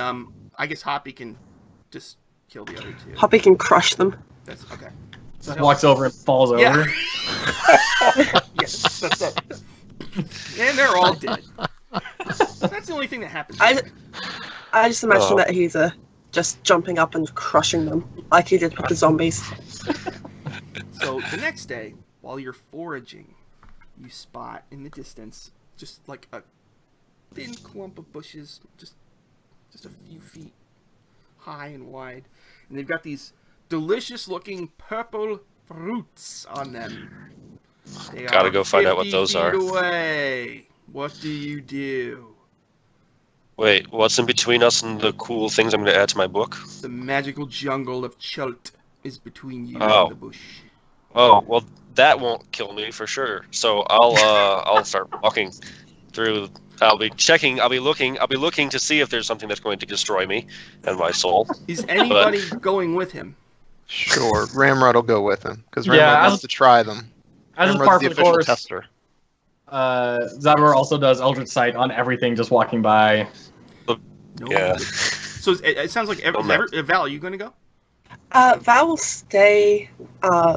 [SPEAKER 2] I guess Hoppy can just kill the other 2.
[SPEAKER 4] Hoppy can crush them.
[SPEAKER 2] That's okay.
[SPEAKER 6] Just walks over and falls
[SPEAKER 2] Yeah.
[SPEAKER 6] over.
[SPEAKER 2] Yes, that's it. And they're all dead. That's the only thing that happens.
[SPEAKER 4] I just imagine that he's just jumping up and crushing them like he did with the zombies.
[SPEAKER 2] So the next day, while you're foraging, you spot in the distance just like a thin clump of bushes, just a few feet high and wide, and they've got these delicious-looking purple fruits on them. They
[SPEAKER 3] Gotta
[SPEAKER 2] are
[SPEAKER 3] go find out what
[SPEAKER 2] 50
[SPEAKER 3] those
[SPEAKER 2] feet
[SPEAKER 3] are.
[SPEAKER 2] away. What do you do?
[SPEAKER 3] Wait, what's in between us and the cool things I'm going to add to my book?
[SPEAKER 2] The magical jungle of Chult is between you
[SPEAKER 3] Oh.
[SPEAKER 2] and the bush.
[SPEAKER 3] Oh, well, that won't kill me for sure. So I'll start walking through. I'll be looking to see if there's something that's going to destroy me and my soul.
[SPEAKER 2] Is anybody going with him?
[SPEAKER 5] Sure, Ramrod will go with him because Ramrod
[SPEAKER 6] Yeah,
[SPEAKER 5] wants to try them.
[SPEAKER 6] As a
[SPEAKER 5] Ramrod's
[SPEAKER 6] part
[SPEAKER 5] the
[SPEAKER 6] of the
[SPEAKER 5] official
[SPEAKER 6] course,
[SPEAKER 5] tester.
[SPEAKER 6] Zavagor also does Eldritch Sight on everything just walking by.
[SPEAKER 2] No.
[SPEAKER 3] Yeah.
[SPEAKER 2] So it sounds like Val, are you going to go?
[SPEAKER 4] Val will stay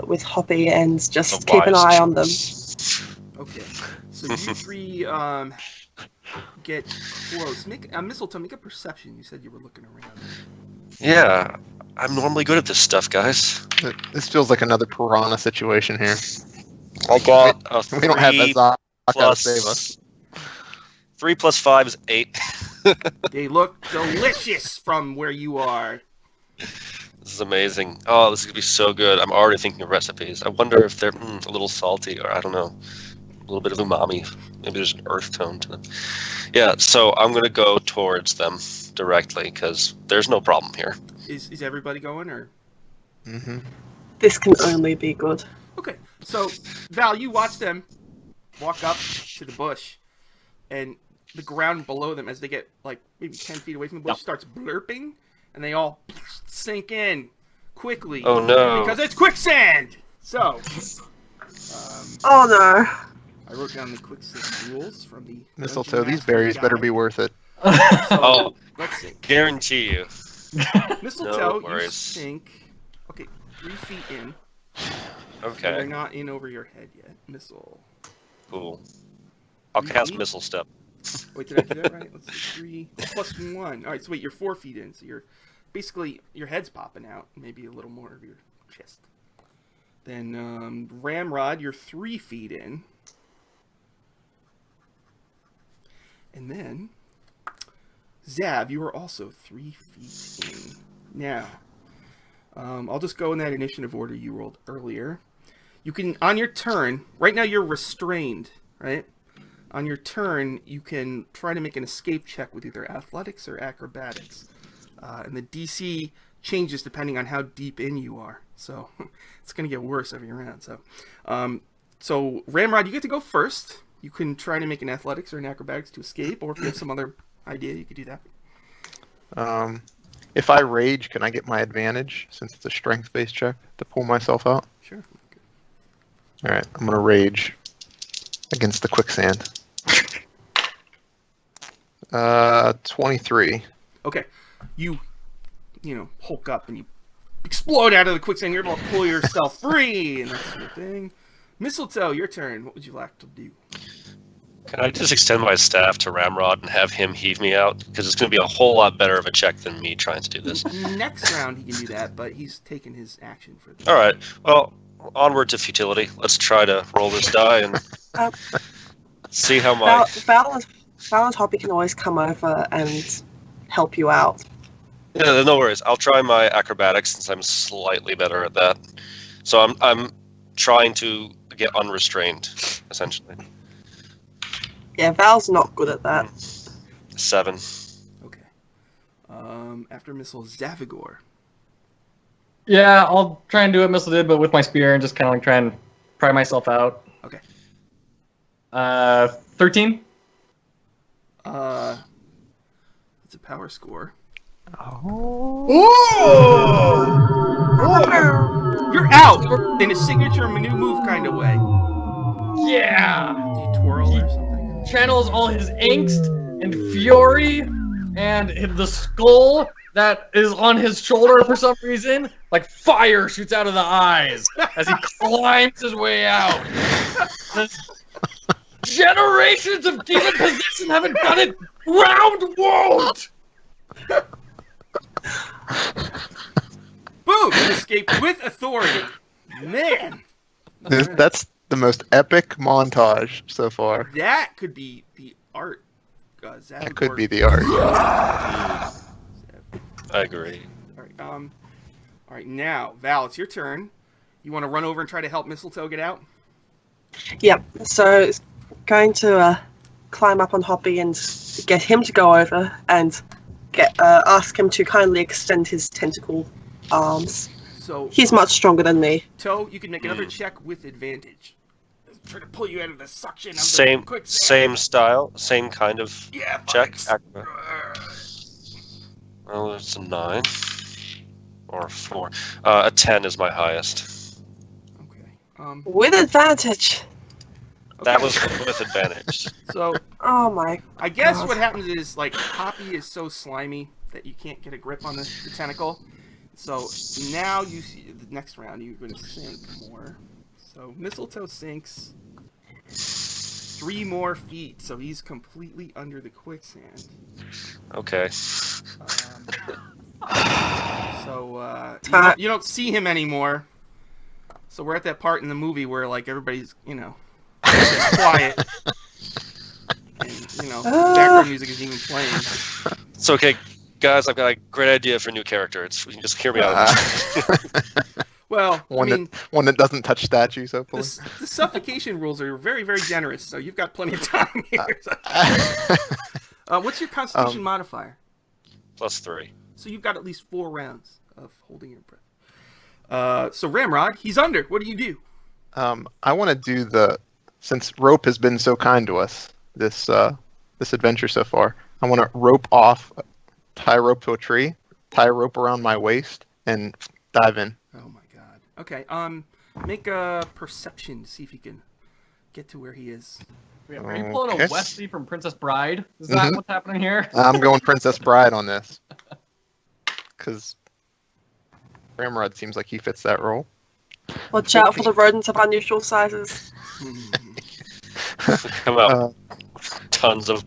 [SPEAKER 4] with Hoppy and just
[SPEAKER 3] So
[SPEAKER 4] keep an
[SPEAKER 3] wise.
[SPEAKER 4] eye on them.
[SPEAKER 2] Okay. So you 3 get close. Mistletoe, make a perception. You said you were looking around.
[SPEAKER 3] Yeah, I'm normally good at this stuff, guys.
[SPEAKER 5] This feels like another piranha situation here.
[SPEAKER 3] I got a
[SPEAKER 5] We don't have
[SPEAKER 3] 3
[SPEAKER 5] Azaka to
[SPEAKER 3] plus-
[SPEAKER 5] save us.
[SPEAKER 3] 3 plus 5 is 8.
[SPEAKER 2] They look delicious from where you are.
[SPEAKER 3] This is amazing. Oh, this is going to be so good. I'm already thinking of recipes. I wonder if they're a little salty or I don't know. A little bit of umami. Maybe there's an earth tone to them. Yeah, so I'm going to go towards them directly because there's no problem here.
[SPEAKER 2] Is everybody going or?
[SPEAKER 5] Mm-hmm.
[SPEAKER 4] This can only be good.
[SPEAKER 2] Okay. So Val, you watch them walk up to the bush, and the ground below them, as they get like maybe 10 feet away from the bush, starts blurping, and they all sink in quickly.
[SPEAKER 3] Oh, no.
[SPEAKER 2] Because it's quicksand. So.
[SPEAKER 4] Oh no.
[SPEAKER 2] I wrote down the quicksand rules from the
[SPEAKER 5] Mistletoe,
[SPEAKER 2] Dungeon
[SPEAKER 5] these
[SPEAKER 2] Master
[SPEAKER 5] berries better
[SPEAKER 2] Guide.
[SPEAKER 5] be worth it.
[SPEAKER 2] So,
[SPEAKER 3] Oh.
[SPEAKER 2] let's see.
[SPEAKER 3] Guarantee you.
[SPEAKER 2] Mistletoe,
[SPEAKER 3] No
[SPEAKER 2] you
[SPEAKER 3] worries.
[SPEAKER 2] sink. Okay, 3 feet in. So
[SPEAKER 3] Okay,
[SPEAKER 2] you're not in over your head yet. Missile.
[SPEAKER 3] cool. I'll cast
[SPEAKER 2] feet?
[SPEAKER 3] Missile Step.
[SPEAKER 2] Wait, did I do that right? Let's see, 3 plus 1. All right, so wait, you're 4 feet in, so you're basically your head's popping out, maybe a little more of your chest. Then Ramrod, you're 3 feet in, and then Zav, you are also 3 feet in. Now, I'll just go in that initiative order you rolled earlier. You can, on your turn, right now you're restrained, right? On your turn, you can try to make an escape check with either athletics or acrobatics. And the DC changes depending on how deep in you are. So it's going to get worse every round. So Ramrod, you get to go first. You can try to make an athletics or an acrobatics to escape, or if you have some other idea, you could do that.
[SPEAKER 5] If I rage, can I get my advantage since it's a strength-based check to pull myself out?
[SPEAKER 2] Sure.
[SPEAKER 5] All right, I'm gonna rage against the quicksand. 23.
[SPEAKER 2] Okay, you hulk up and you explode out of the quicksand. You're able to pull yourself free, and that's your thing. Mistletoe, your turn. What would you like to do?
[SPEAKER 3] Can I just extend my staff to Ramrod and have him heave me out? Because it's going to be a whole lot better of a check than me trying to do this.
[SPEAKER 2] Next round he can do that, but he's taken his action for this.
[SPEAKER 3] All right. Well, onward to futility. Let's try to roll this die and see how my...
[SPEAKER 4] Val and Hoppy can always come over and help you out.
[SPEAKER 3] Yeah, no worries. I'll try my acrobatics since I'm slightly better at that. So I'm trying to get unrestrained, essentially.
[SPEAKER 4] Yeah, Val's not good at that.
[SPEAKER 3] 7.
[SPEAKER 2] Okay. After Missile, Zavagor.
[SPEAKER 6] Yeah, I'll try and do what Missile did, but with my spear and just kind of like try and pry myself out.
[SPEAKER 2] Okay.
[SPEAKER 6] 13.
[SPEAKER 2] It's a power score. You're out in a signature move kind of way.
[SPEAKER 6] Yeah!
[SPEAKER 2] Do you twirl or something?
[SPEAKER 6] Channels all his angst and fury and the skull that is on his shoulder for some reason. Like fire shoots out of the eyes as he climbs his way out. Generations of demon possession haven't done it. Round won't!
[SPEAKER 2] Boom! You escaped with authority. Man!
[SPEAKER 5] That's the most epic montage so far.
[SPEAKER 2] That could be the art.
[SPEAKER 5] That could be the art.
[SPEAKER 3] I agree.
[SPEAKER 2] All right, now, Val, it's your turn. You want to run over and try to help Mistletoe get out?
[SPEAKER 4] Yep, so going to climb up on Hoppy and get him to go over and ask him to kindly extend his tentacle arms.
[SPEAKER 2] So
[SPEAKER 4] he's much stronger than me.
[SPEAKER 2] Toe, you can make another check with advantage. Try to pull you out of the suction of
[SPEAKER 3] Same,
[SPEAKER 2] the quicksand.
[SPEAKER 3] same style, same kind of check.
[SPEAKER 2] Thanks.
[SPEAKER 3] Well, it's a 9 or a 4. A 10 is my highest.
[SPEAKER 2] Okay.
[SPEAKER 4] With advantage.
[SPEAKER 3] That was with advantage.
[SPEAKER 2] So,
[SPEAKER 4] oh my!
[SPEAKER 2] I guess
[SPEAKER 4] God.
[SPEAKER 2] what happens is like Hoppy is so slimy that you can't get a grip on the tentacle. So now you see the next round you're going to sink more. So Mistletoe sinks 3 more feet, so he's completely under the quicksand.
[SPEAKER 3] Okay.
[SPEAKER 2] You don't see him anymore. So we're at that part in the movie where like everybody's just quiet, and background music isn't even playing.
[SPEAKER 3] It's okay, guys. I've got a great idea for a new character. You can just hear me out.
[SPEAKER 2] Well,
[SPEAKER 5] one that doesn't touch statues, hopefully.
[SPEAKER 2] The suffocation rules are very, very generous, so you've got plenty of time here. What's your Constitution modifier?
[SPEAKER 3] +3.
[SPEAKER 2] So you've got at least 4 rounds of holding your breath. So Ramrod, he's under. What do you do?
[SPEAKER 5] I want to do since rope has been so kind to us this adventure so far. I want to rope off, tie a rope to a tree, tie a rope around my waist, and dive in.
[SPEAKER 2] Oh my God. Okay. Make a perception to see if you can get to where he is.
[SPEAKER 6] Are you pulling a Wesley from Princess Bride? Is that what's happening here?
[SPEAKER 5] I'm going Princess Bride on this. Because Ramrod seems like he fits that role.
[SPEAKER 4] Watch out for the rodents of unusual sizes.
[SPEAKER 3] Come out. Tons of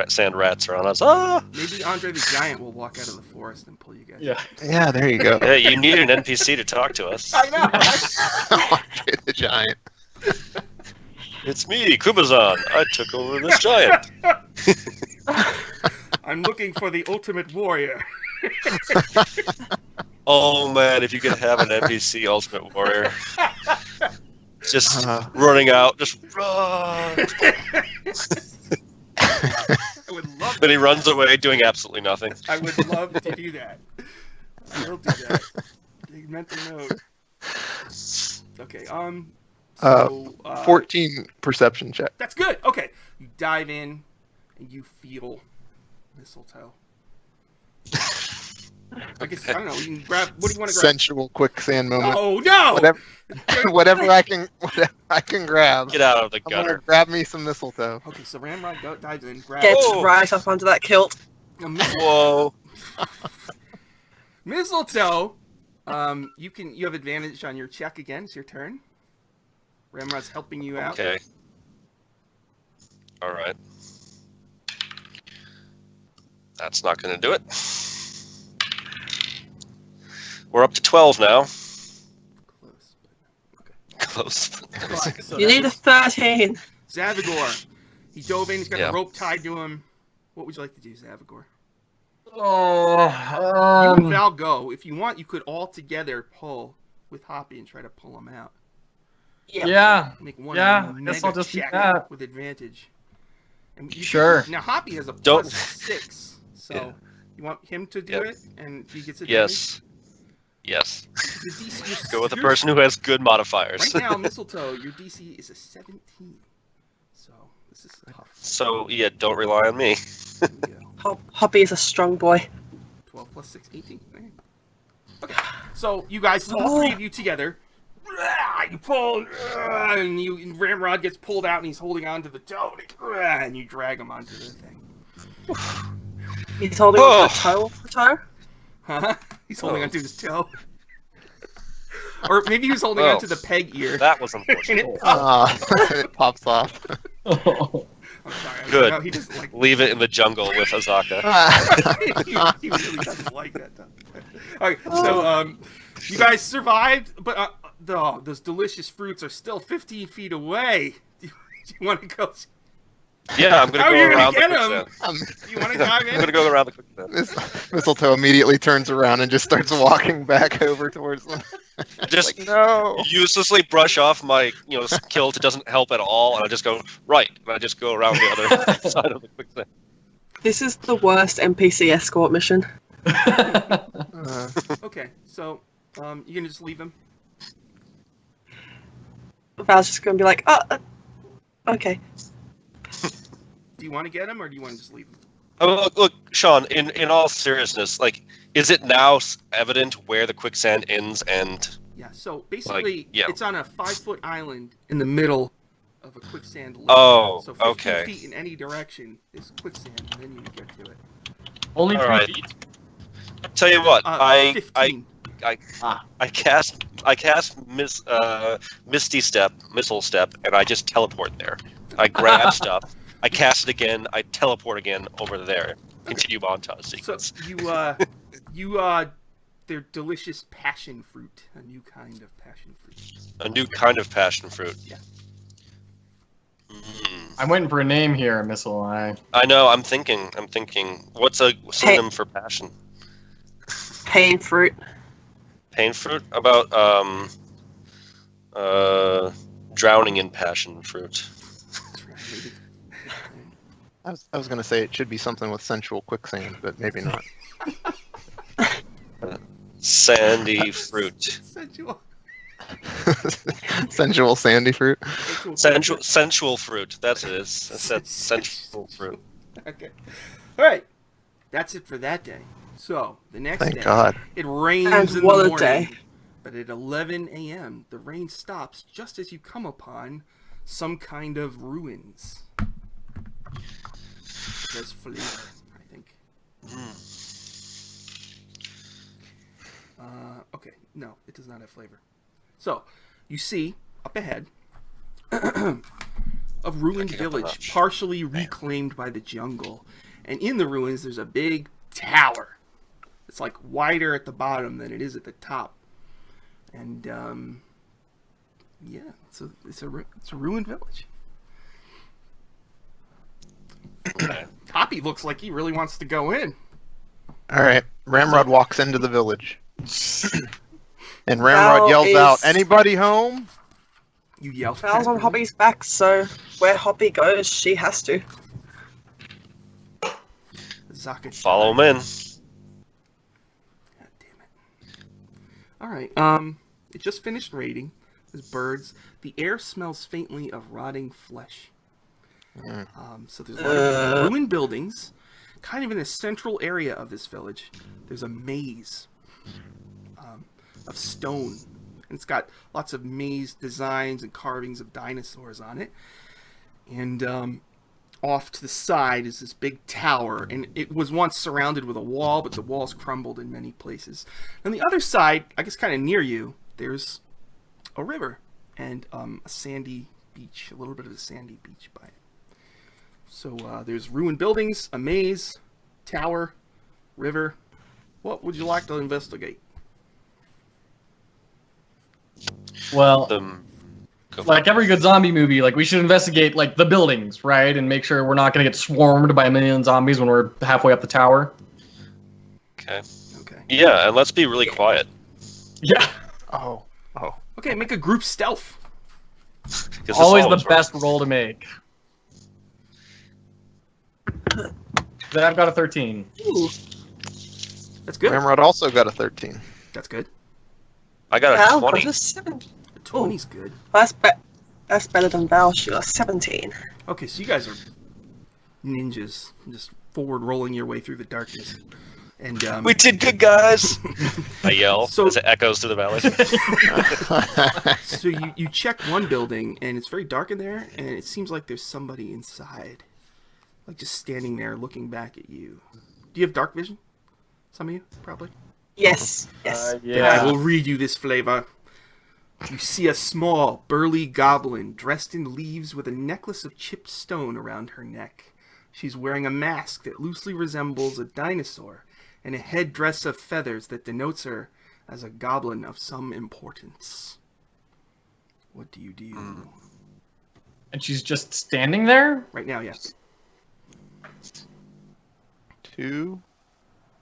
[SPEAKER 3] sand rats are on us. Ah!
[SPEAKER 2] Maybe Andre the Giant will walk out of the forest and pull you guys.
[SPEAKER 6] Yeah.
[SPEAKER 5] Yeah, there you go.
[SPEAKER 3] Hey, you need an NPC to talk to us.
[SPEAKER 2] I know. Right?
[SPEAKER 5] Andre the Giant.
[SPEAKER 3] It's me, Kubazan. I took over this giant.
[SPEAKER 2] I'm looking for the ultimate warrior.
[SPEAKER 3] Oh man, if you could have an NPC Ultimate Warrior. Just running out, just run.
[SPEAKER 2] I would love.
[SPEAKER 3] Then he runs away doing absolutely nothing.
[SPEAKER 2] I would love to do that. I will do that. Take mental note. Okay. So,
[SPEAKER 5] 14 perception check.
[SPEAKER 2] That's good. Okay. You dive in and you feel mistletoe. I guess I don't know. You can grab. What do you want to grab?
[SPEAKER 5] Sensual quicksand moment.
[SPEAKER 2] Oh no!
[SPEAKER 5] Whatever I can grab.
[SPEAKER 3] Get out of the
[SPEAKER 5] I'm gonna
[SPEAKER 3] gutter.
[SPEAKER 5] grab me some mistletoe.
[SPEAKER 2] Okay, so Ramrod dives in, grabs.
[SPEAKER 4] Get
[SPEAKER 3] Oh.
[SPEAKER 4] right up under that kilt.
[SPEAKER 3] Whoa.
[SPEAKER 2] Mistletoe. You have advantage on your check again. It's your turn. Ramrod's helping you out.
[SPEAKER 3] Okay. All right. That's not going to do it. We're up to 12 now.
[SPEAKER 2] Close. But, okay.
[SPEAKER 3] Close.
[SPEAKER 2] Right, so
[SPEAKER 4] You
[SPEAKER 2] that
[SPEAKER 4] need a
[SPEAKER 2] was
[SPEAKER 4] 13.
[SPEAKER 2] Zavagor. He dove in. He's got
[SPEAKER 3] Yeah.
[SPEAKER 2] the rope tied to him. What would you like to do, Zavagor? You
[SPEAKER 6] Oh,
[SPEAKER 2] and Val go. If you want, you could all together pull with Hoppy and try to pull him out.
[SPEAKER 6] yeah.
[SPEAKER 2] Make one
[SPEAKER 6] Yeah, I guess
[SPEAKER 2] mega
[SPEAKER 6] I'll just do
[SPEAKER 2] check
[SPEAKER 6] that.
[SPEAKER 2] with advantage. And you
[SPEAKER 6] Sure.
[SPEAKER 2] Now Hoppy has a
[SPEAKER 3] Don't-
[SPEAKER 2] +6, so
[SPEAKER 3] Yeah.
[SPEAKER 2] you want him to do
[SPEAKER 3] Yep.
[SPEAKER 2] it, and he gets advantage.
[SPEAKER 3] Yes. Yes.
[SPEAKER 2] The DC,
[SPEAKER 3] Go with the person who has good modifiers.
[SPEAKER 2] Right now, Mistletoe, your DC is a 17. So this is tough.
[SPEAKER 3] So, yeah, don't rely on me.
[SPEAKER 2] Here we go.
[SPEAKER 4] Hoppy is a strong boy.
[SPEAKER 2] 12 plus 6, 18. Okay. So you guys, all three of you together, you pull, and Ramrod gets pulled out, and he's holding on to the toe, and you drag him onto the thing.
[SPEAKER 4] He's holding
[SPEAKER 3] Oh.
[SPEAKER 4] a toe for toe.
[SPEAKER 2] Huh? He's holding onto his toe. Or maybe he was holding
[SPEAKER 3] Oh.
[SPEAKER 2] onto the peg ear.
[SPEAKER 3] That was
[SPEAKER 2] And
[SPEAKER 3] unfortunate.
[SPEAKER 2] it popped.
[SPEAKER 5] It pops off.
[SPEAKER 2] I'm sorry.
[SPEAKER 3] Good.
[SPEAKER 2] No, he doesn't like
[SPEAKER 3] Leave it in the jungle with Azaka.
[SPEAKER 2] he really doesn't like that. Okay, so you guys survived, but those delicious fruits are still 15 feet away. Do you want to go?
[SPEAKER 3] Yeah, I'm going
[SPEAKER 2] How
[SPEAKER 3] to
[SPEAKER 2] are you
[SPEAKER 3] go
[SPEAKER 2] gonna
[SPEAKER 3] around the
[SPEAKER 2] get him?
[SPEAKER 3] quicksand.
[SPEAKER 2] Do you want to dive
[SPEAKER 3] I'm
[SPEAKER 2] in?
[SPEAKER 3] going to go around the quicksand.
[SPEAKER 5] Mistletoe immediately turns around and just starts walking back over towards them.
[SPEAKER 3] Just
[SPEAKER 5] Like, no.
[SPEAKER 3] uselessly brush off my, kilt. It doesn't help at all, and I just go right, and I just go around the other side of the quicksand.
[SPEAKER 4] This is the worst NPC escort mission.
[SPEAKER 2] Okay, so you can just leave him.
[SPEAKER 4] Val's just going to be like, okay.
[SPEAKER 2] Do you want to get him, or do you want to just leave him?
[SPEAKER 3] Oh, look, Sean. In all seriousness, is it now evident where the quicksand ends and?
[SPEAKER 2] Yeah. So basically,
[SPEAKER 3] yeah.
[SPEAKER 2] it's on a 5-foot island in the middle of a quicksand lake.
[SPEAKER 3] Oh,
[SPEAKER 2] so 15
[SPEAKER 3] okay.
[SPEAKER 2] feet in any direction is quicksand, and then you can get to it.
[SPEAKER 6] Only
[SPEAKER 3] All
[SPEAKER 6] 3
[SPEAKER 3] right.
[SPEAKER 6] feet.
[SPEAKER 3] Tell you what, I
[SPEAKER 2] 15.
[SPEAKER 3] cast Misty Step, Missile Step, and I just teleport there. I grab stuff, I cast it again, I teleport again over there. Continue montage sequence.
[SPEAKER 2] So they're delicious passion fruit, a new kind of passion fruit.
[SPEAKER 3] A new kind of passion fruit.
[SPEAKER 2] Yeah.
[SPEAKER 6] I'm waiting for a name here, Missile.
[SPEAKER 3] I know. I'm thinking. What's a synonym for passion?
[SPEAKER 4] Pain fruit.
[SPEAKER 3] Pain fruit? About drowning in passion fruit.
[SPEAKER 5] I was gonna say it should be something with sensual quicksand, but maybe not.
[SPEAKER 3] Sandy fruit.
[SPEAKER 2] Sensual.
[SPEAKER 5] Sensual sandy fruit.
[SPEAKER 3] Sensual fruit. That's it. Is. I said sensual fruit.
[SPEAKER 2] Okay. All right. That's it for that day. So the next
[SPEAKER 5] Thank
[SPEAKER 2] day,
[SPEAKER 5] God.
[SPEAKER 2] it rains
[SPEAKER 4] And
[SPEAKER 2] in
[SPEAKER 4] what
[SPEAKER 2] the
[SPEAKER 4] a
[SPEAKER 2] morning.
[SPEAKER 4] day.
[SPEAKER 2] But at 11 a.m., the rain stops just as you come upon some kind of ruins. It has flavor, I think. Okay, no, it does not have flavor. So, you see, up ahead, a a ruined
[SPEAKER 3] Picking up a
[SPEAKER 2] village,
[SPEAKER 3] notch.
[SPEAKER 2] partially reclaimed by the jungle. And in the ruins, there's a big tower. It's like wider at the bottom than it is at the top. And yeah, it's a ruined village.
[SPEAKER 3] Okay.
[SPEAKER 2] Poppy looks like he really wants to go in.
[SPEAKER 5] All right. Ramrod walks into the village. And Ramrod
[SPEAKER 4] Val
[SPEAKER 5] yells out,
[SPEAKER 4] is-
[SPEAKER 5] "Anybody home?"
[SPEAKER 2] You yell.
[SPEAKER 4] Val's on Hobby's back, so where Hobby goes, she has to.
[SPEAKER 2] Zaka.
[SPEAKER 3] Follow him in.
[SPEAKER 2] God damn it. All right. It just finished raiding. There's birds. The air smells faintly of rotting flesh. So there's a lot of ruined buildings. Kind of in the central area of this village, there's a maze of stone. And it's got lots of maze designs and carvings of dinosaurs on it. And off to the side is this big tower. And it was once surrounded with a wall, but the walls crumbled in many places. On the other side, I guess kind of near you, there's a river and a sandy beach. A little bit of a sandy beach by it. So there's ruined buildings, a maze, tower, river. What would you like to investigate?
[SPEAKER 6] Well,
[SPEAKER 3] Go for
[SPEAKER 6] like every good zombie movie, like we should investigate like the buildings, right, and make sure we're not going to get swarmed by a million zombies when we're halfway up the tower.
[SPEAKER 3] Okay.
[SPEAKER 2] Okay.
[SPEAKER 3] Yeah, and let's be really quiet.
[SPEAKER 6] Yeah,
[SPEAKER 5] Oh.
[SPEAKER 2] Okay, make a group stealth.
[SPEAKER 3] 'Cause this
[SPEAKER 6] always the
[SPEAKER 3] works.
[SPEAKER 6] best roll to make. Then I've got a 13.
[SPEAKER 4] Ooh.
[SPEAKER 2] That's good.
[SPEAKER 5] Ramrod also got a 13.
[SPEAKER 2] That's good.
[SPEAKER 3] I got a
[SPEAKER 4] Val
[SPEAKER 3] 20.
[SPEAKER 4] got a 7.
[SPEAKER 2] A 20's good.
[SPEAKER 4] That's better than Val. She got 17.
[SPEAKER 2] Okay, so you guys are ninjas, just forward rolling your way through the darkness. And
[SPEAKER 3] We did good, guys! I yell
[SPEAKER 2] So-
[SPEAKER 3] as it echoes through the valley.
[SPEAKER 2] so you check one building, and it's very dark in there, and it seems like there's somebody inside. Like just standing there looking back at you. Do you have dark vision? Some of you, probably.
[SPEAKER 4] Yes. Yes.
[SPEAKER 2] Then I will read you this flavor. You see a small, burly goblin dressed in leaves with a necklace of chipped stone around her neck. She's wearing a mask that loosely resembles a dinosaur and a headdress of feathers that denotes her as a goblin of some importance. What do you do?
[SPEAKER 6] And she's just standing there?
[SPEAKER 2] Right now, yes.
[SPEAKER 5] 2,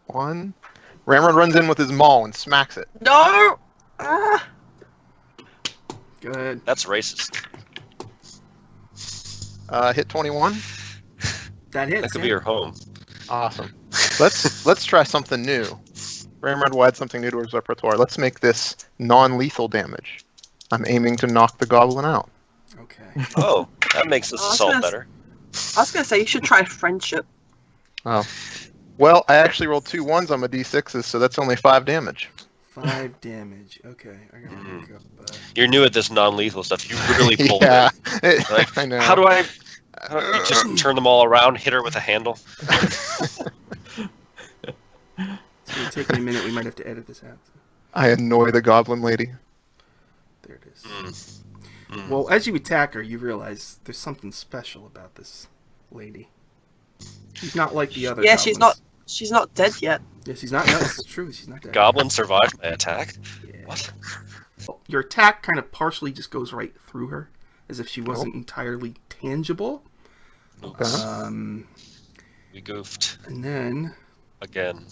[SPEAKER 5] 1. Ramrod runs in with his maul and smacks it.
[SPEAKER 4] No! Ah!
[SPEAKER 2] Good.
[SPEAKER 3] That's racist.
[SPEAKER 5] Hit 21.
[SPEAKER 2] That hits.
[SPEAKER 3] That could
[SPEAKER 2] yeah.
[SPEAKER 3] be your home.
[SPEAKER 5] Awesome. Let's try something new. Ramrod will add something new to his repertoire. Let's make this non-lethal damage. I'm aiming to knock the goblin out.
[SPEAKER 2] Okay.
[SPEAKER 3] Oh, that makes this
[SPEAKER 4] I was
[SPEAKER 3] assault
[SPEAKER 4] gonna-
[SPEAKER 3] better.
[SPEAKER 4] I was going to say, you should try friendship.
[SPEAKER 5] Oh. Well, I actually rolled 2 1s on my d6s, so that's only 5 damage.
[SPEAKER 2] 5 damage. Okay. I gotta look up.
[SPEAKER 3] You're new at this non-lethal stuff. You really pulled
[SPEAKER 5] Yeah.
[SPEAKER 3] it. Like,
[SPEAKER 5] I know.
[SPEAKER 3] How do I you just turn them all around, hit her with a handle?
[SPEAKER 2] It's gonna take me a minute. We might have to edit this out.
[SPEAKER 5] I annoy the goblin lady.
[SPEAKER 2] There it is.
[SPEAKER 3] Mm.
[SPEAKER 2] Well, as you attack her, you realize there's something special about this lady. She's not like the other.
[SPEAKER 4] Yeah,
[SPEAKER 2] goblins.
[SPEAKER 4] she's not dead yet.
[SPEAKER 2] Yeah, she's not. No, this is true. She's not dead.
[SPEAKER 3] Goblin survived my attack.
[SPEAKER 2] Yeah.
[SPEAKER 3] What?
[SPEAKER 2] Your attack kind of partially just goes right through her, as if she wasn't entirely tangible.
[SPEAKER 3] Oops. We goofed
[SPEAKER 2] And then
[SPEAKER 3] again.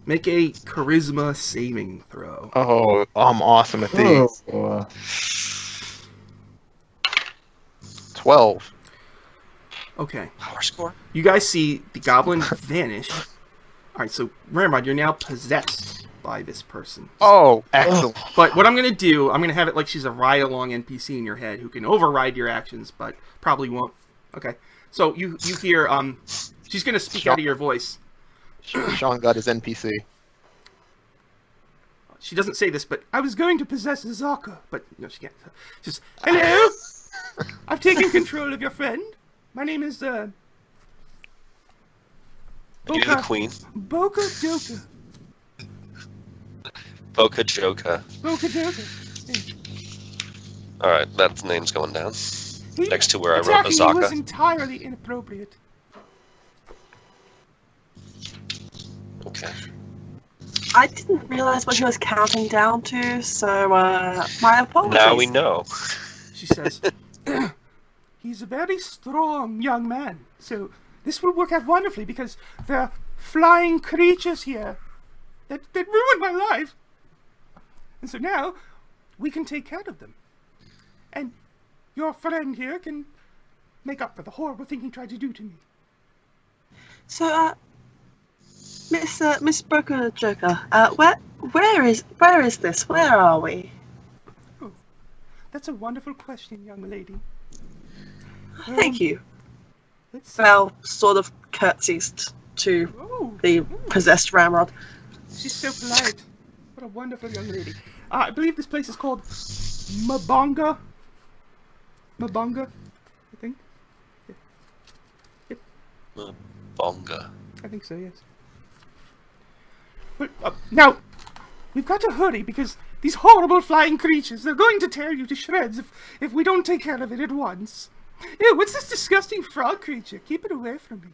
[SPEAKER 2] make a charisma saving throw.
[SPEAKER 5] Oh, I'm awesome at these.
[SPEAKER 6] Oh.
[SPEAKER 5] 12.
[SPEAKER 2] Okay.
[SPEAKER 3] Power score?
[SPEAKER 2] You guys see the goblin vanish. All right, so Ramrod, you're now possessed by this person.
[SPEAKER 5] Oh, excellent.
[SPEAKER 2] But what I'm going to do, I'm going to have it like she's a ride-along NPC in your head who can override your actions, but probably won't. Okay. So you hear, she's going to speak out of your voice.
[SPEAKER 5] Sean got his NPC.
[SPEAKER 2] She doesn't say this, but I was going to possess Zaka, but no, she can't. She's hello. I've taken control of your friend. My name is
[SPEAKER 3] Are you the queen?
[SPEAKER 2] Boca Joka.
[SPEAKER 3] Boca Joka.
[SPEAKER 2] Boca Joka.
[SPEAKER 3] Alright, that name's going down. next to where I wrote
[SPEAKER 2] attacking me was
[SPEAKER 3] Azaka.
[SPEAKER 2] entirely inappropriate.
[SPEAKER 3] Okay.
[SPEAKER 4] I didn't realize what he was counting down to, so my apologies.
[SPEAKER 3] Now we know.
[SPEAKER 2] She says, he's a very strong young man, so this will work out wonderfully because there are flying creatures here that ruined my life. And so now we can take care of them. And your friend here can make up for the horrible thing he tried to do to me.
[SPEAKER 4] So, Miss Broker Joker, where is this? Where are we?
[SPEAKER 2] Oh, that's a wonderful question, young lady.
[SPEAKER 4] Thank you.
[SPEAKER 2] Let's see.
[SPEAKER 4] Val sort of curtsies to
[SPEAKER 2] Oh,
[SPEAKER 4] the possessed Ramrod.
[SPEAKER 2] she's so polite. What a wonderful young lady. I believe this place is called Mabonga. Mabonga, I think.
[SPEAKER 3] Bonga.
[SPEAKER 2] I think so, yes. But now, we've got to hurry because these horrible flying creatures, they're going to tear you to shreds if we don't take care of it at once. Ew, what's this disgusting frog creature? Keep it away from me.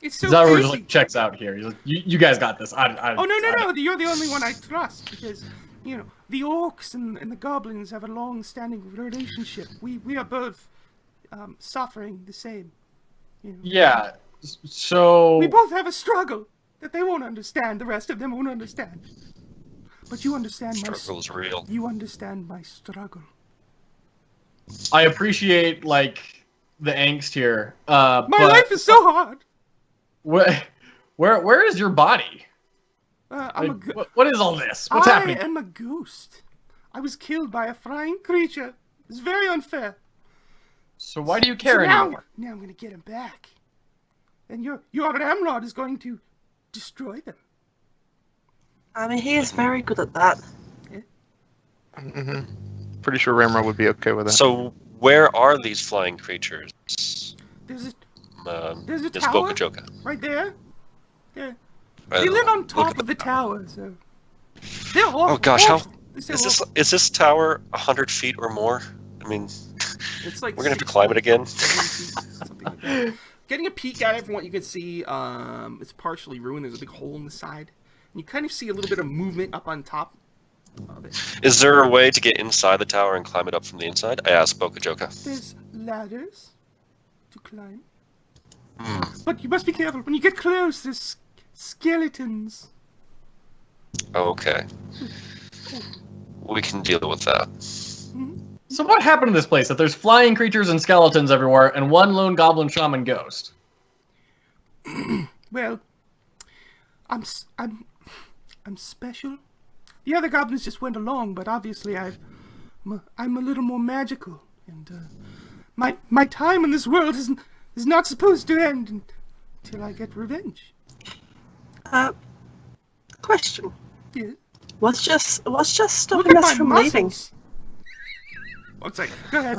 [SPEAKER 2] It's so
[SPEAKER 6] Zavagor
[SPEAKER 2] filthy.
[SPEAKER 6] just checks out here. He's like, you guys got this.
[SPEAKER 2] Oh, no, you're the only one I trust because, you know, the orcs and the goblins have a long-standing relationship. We are both suffering the same. You know.
[SPEAKER 6] Yeah. So
[SPEAKER 2] We both have a struggle that they won't understand. The rest of them won't understand. But you understand my
[SPEAKER 3] Struggle's real.
[SPEAKER 2] You understand my struggle.
[SPEAKER 6] I appreciate like the angst here.
[SPEAKER 2] My
[SPEAKER 6] but
[SPEAKER 2] life is so hard.
[SPEAKER 6] Where is your body?
[SPEAKER 2] I'm
[SPEAKER 6] Like, what is all this? What's happening?
[SPEAKER 2] I am a ghost. I was killed by a flying creature. It's very unfair.
[SPEAKER 6] So why do you care
[SPEAKER 2] So now
[SPEAKER 6] anymore?
[SPEAKER 2] I'm gonna get him back. And your Ramrod is going to destroy them.
[SPEAKER 4] I mean, he is very good at that.
[SPEAKER 5] Mm-hmm. Pretty sure Ramrod would be okay with that.
[SPEAKER 3] So where are these flying creatures?
[SPEAKER 2] There's a
[SPEAKER 3] There's
[SPEAKER 2] tower
[SPEAKER 3] Bokajoka.
[SPEAKER 2] right there. Yeah. They live on top of the tower, so they're awful.
[SPEAKER 3] Oh gosh,
[SPEAKER 2] awful. They're
[SPEAKER 3] is
[SPEAKER 2] awful.
[SPEAKER 3] this tower 100 feet or more? I mean,
[SPEAKER 2] It's like
[SPEAKER 3] we're gonna have to
[SPEAKER 2] 60,
[SPEAKER 3] climb it again.
[SPEAKER 2] 70 feet, something like that. Getting a peek at it from what you can see, it's partially ruined. There's a big hole in the side. And you kind of see a little bit of movement up on top of it.
[SPEAKER 3] Is there a way to get inside the tower and climb it up from the inside? I asked Bokajoka.
[SPEAKER 2] There's ladders to climb.
[SPEAKER 3] Hmm.
[SPEAKER 2] But you must be careful. When you get close, there's skeletons.
[SPEAKER 3] Okay. We can deal with that.
[SPEAKER 6] So what happened to this place that there's flying creatures and skeletons everywhere and one lone goblin shaman ghost?
[SPEAKER 2] Well, I'm special. The other goblins just went along, but obviously I'm a little more magical, and my time in this world is not supposed to end until I get revenge.
[SPEAKER 4] Question.
[SPEAKER 2] Yeah.
[SPEAKER 4] What's just
[SPEAKER 2] Look
[SPEAKER 4] stopping
[SPEAKER 2] at
[SPEAKER 4] us
[SPEAKER 2] my
[SPEAKER 4] from
[SPEAKER 2] muscles.
[SPEAKER 4] leaving?
[SPEAKER 2] One second. Go ahead.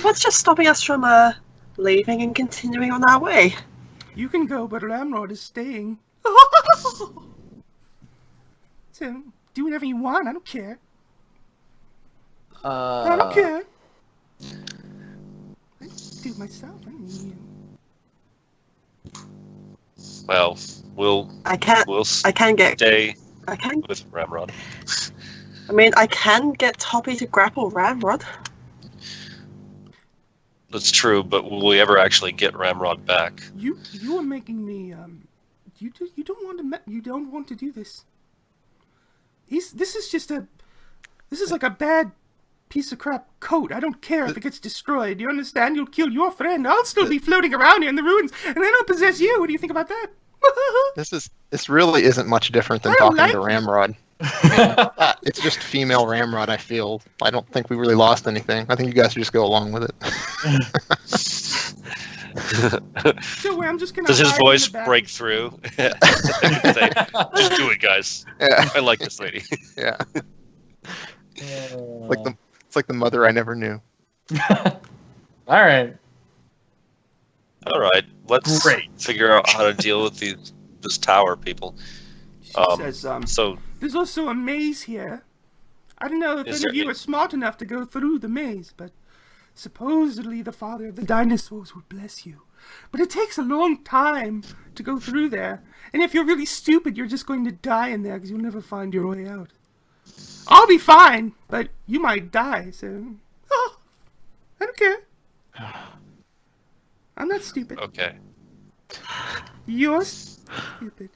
[SPEAKER 4] What's just stopping us from leaving and continuing on our way?
[SPEAKER 2] You can go, but Ramrod is staying. So do whatever you want. I don't care. I don't care. I do it myself. I mean,
[SPEAKER 3] Well, we'll
[SPEAKER 4] I can get.
[SPEAKER 3] stay
[SPEAKER 4] I can.
[SPEAKER 3] with Ramrod.
[SPEAKER 4] I mean, I can get Toppy to grapple Ramrod.
[SPEAKER 3] That's true, but will we ever actually get Ramrod back?
[SPEAKER 2] you are making me you don't want to do this. This is like a bad piece of crap coat. I don't care if it gets destroyed. You understand? You'll kill your friend. I'll still be floating around here in the ruins, and then I'll possess you. What do you think about that?
[SPEAKER 5] This really isn't much different than
[SPEAKER 2] I don't
[SPEAKER 5] talking to
[SPEAKER 2] like
[SPEAKER 5] Ramrod. It's just female Ramrod, I feel. I don't think we really lost anything. I think you guys should just go along with it.
[SPEAKER 2] Don't worry, I'm just gonna.
[SPEAKER 3] Does his
[SPEAKER 2] hide in
[SPEAKER 3] voice
[SPEAKER 2] the back.
[SPEAKER 3] break through? Say, just do it, guys.
[SPEAKER 5] Yeah.
[SPEAKER 3] I like this lady.
[SPEAKER 5] Yeah. It's like the mother I never knew.
[SPEAKER 6] All right.
[SPEAKER 3] All right, let's
[SPEAKER 6] Great.
[SPEAKER 3] figure out how to deal with this tower, people.
[SPEAKER 2] She says,
[SPEAKER 3] So
[SPEAKER 2] there's also a maze here. I don't know if
[SPEAKER 3] Is
[SPEAKER 2] any of
[SPEAKER 3] there-
[SPEAKER 2] you are smart enough to go through the maze, but supposedly the father of the dinosaurs would bless you. But it takes a long time to go through there. And if you're really stupid, you're just going to die in there because you'll never find your way out. I'll be fine, but you might die, so... Oh, I don't care. I'm not stupid.
[SPEAKER 3] okay.
[SPEAKER 2] You're stupid.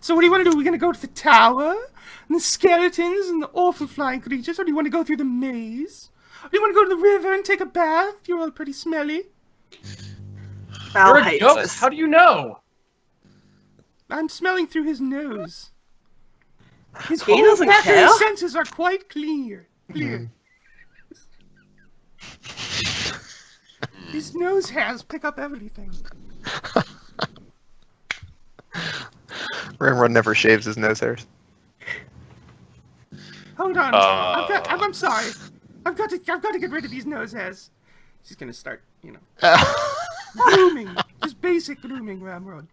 [SPEAKER 2] So what do you want to do? We're going to go to the tower? And the skeletons and the awful flying creatures? Or do you want to go through the maze? Or do you want to go to the river and take a bath? You're all pretty smelly.
[SPEAKER 4] Val
[SPEAKER 6] You're a
[SPEAKER 4] hates
[SPEAKER 6] ghost.
[SPEAKER 4] this.
[SPEAKER 6] How do you know?
[SPEAKER 2] I'm smelling through his nose. His
[SPEAKER 4] He doesn't
[SPEAKER 2] olfactory
[SPEAKER 4] care.
[SPEAKER 2] senses are quite clear. His nose hairs pick up everything.
[SPEAKER 5] Ramrod never shaves his nose hairs.
[SPEAKER 2] Hold on. I'm sorry. I've got to get rid of these nose hairs. She's gonna start, grooming. Just basic grooming, Ramrod.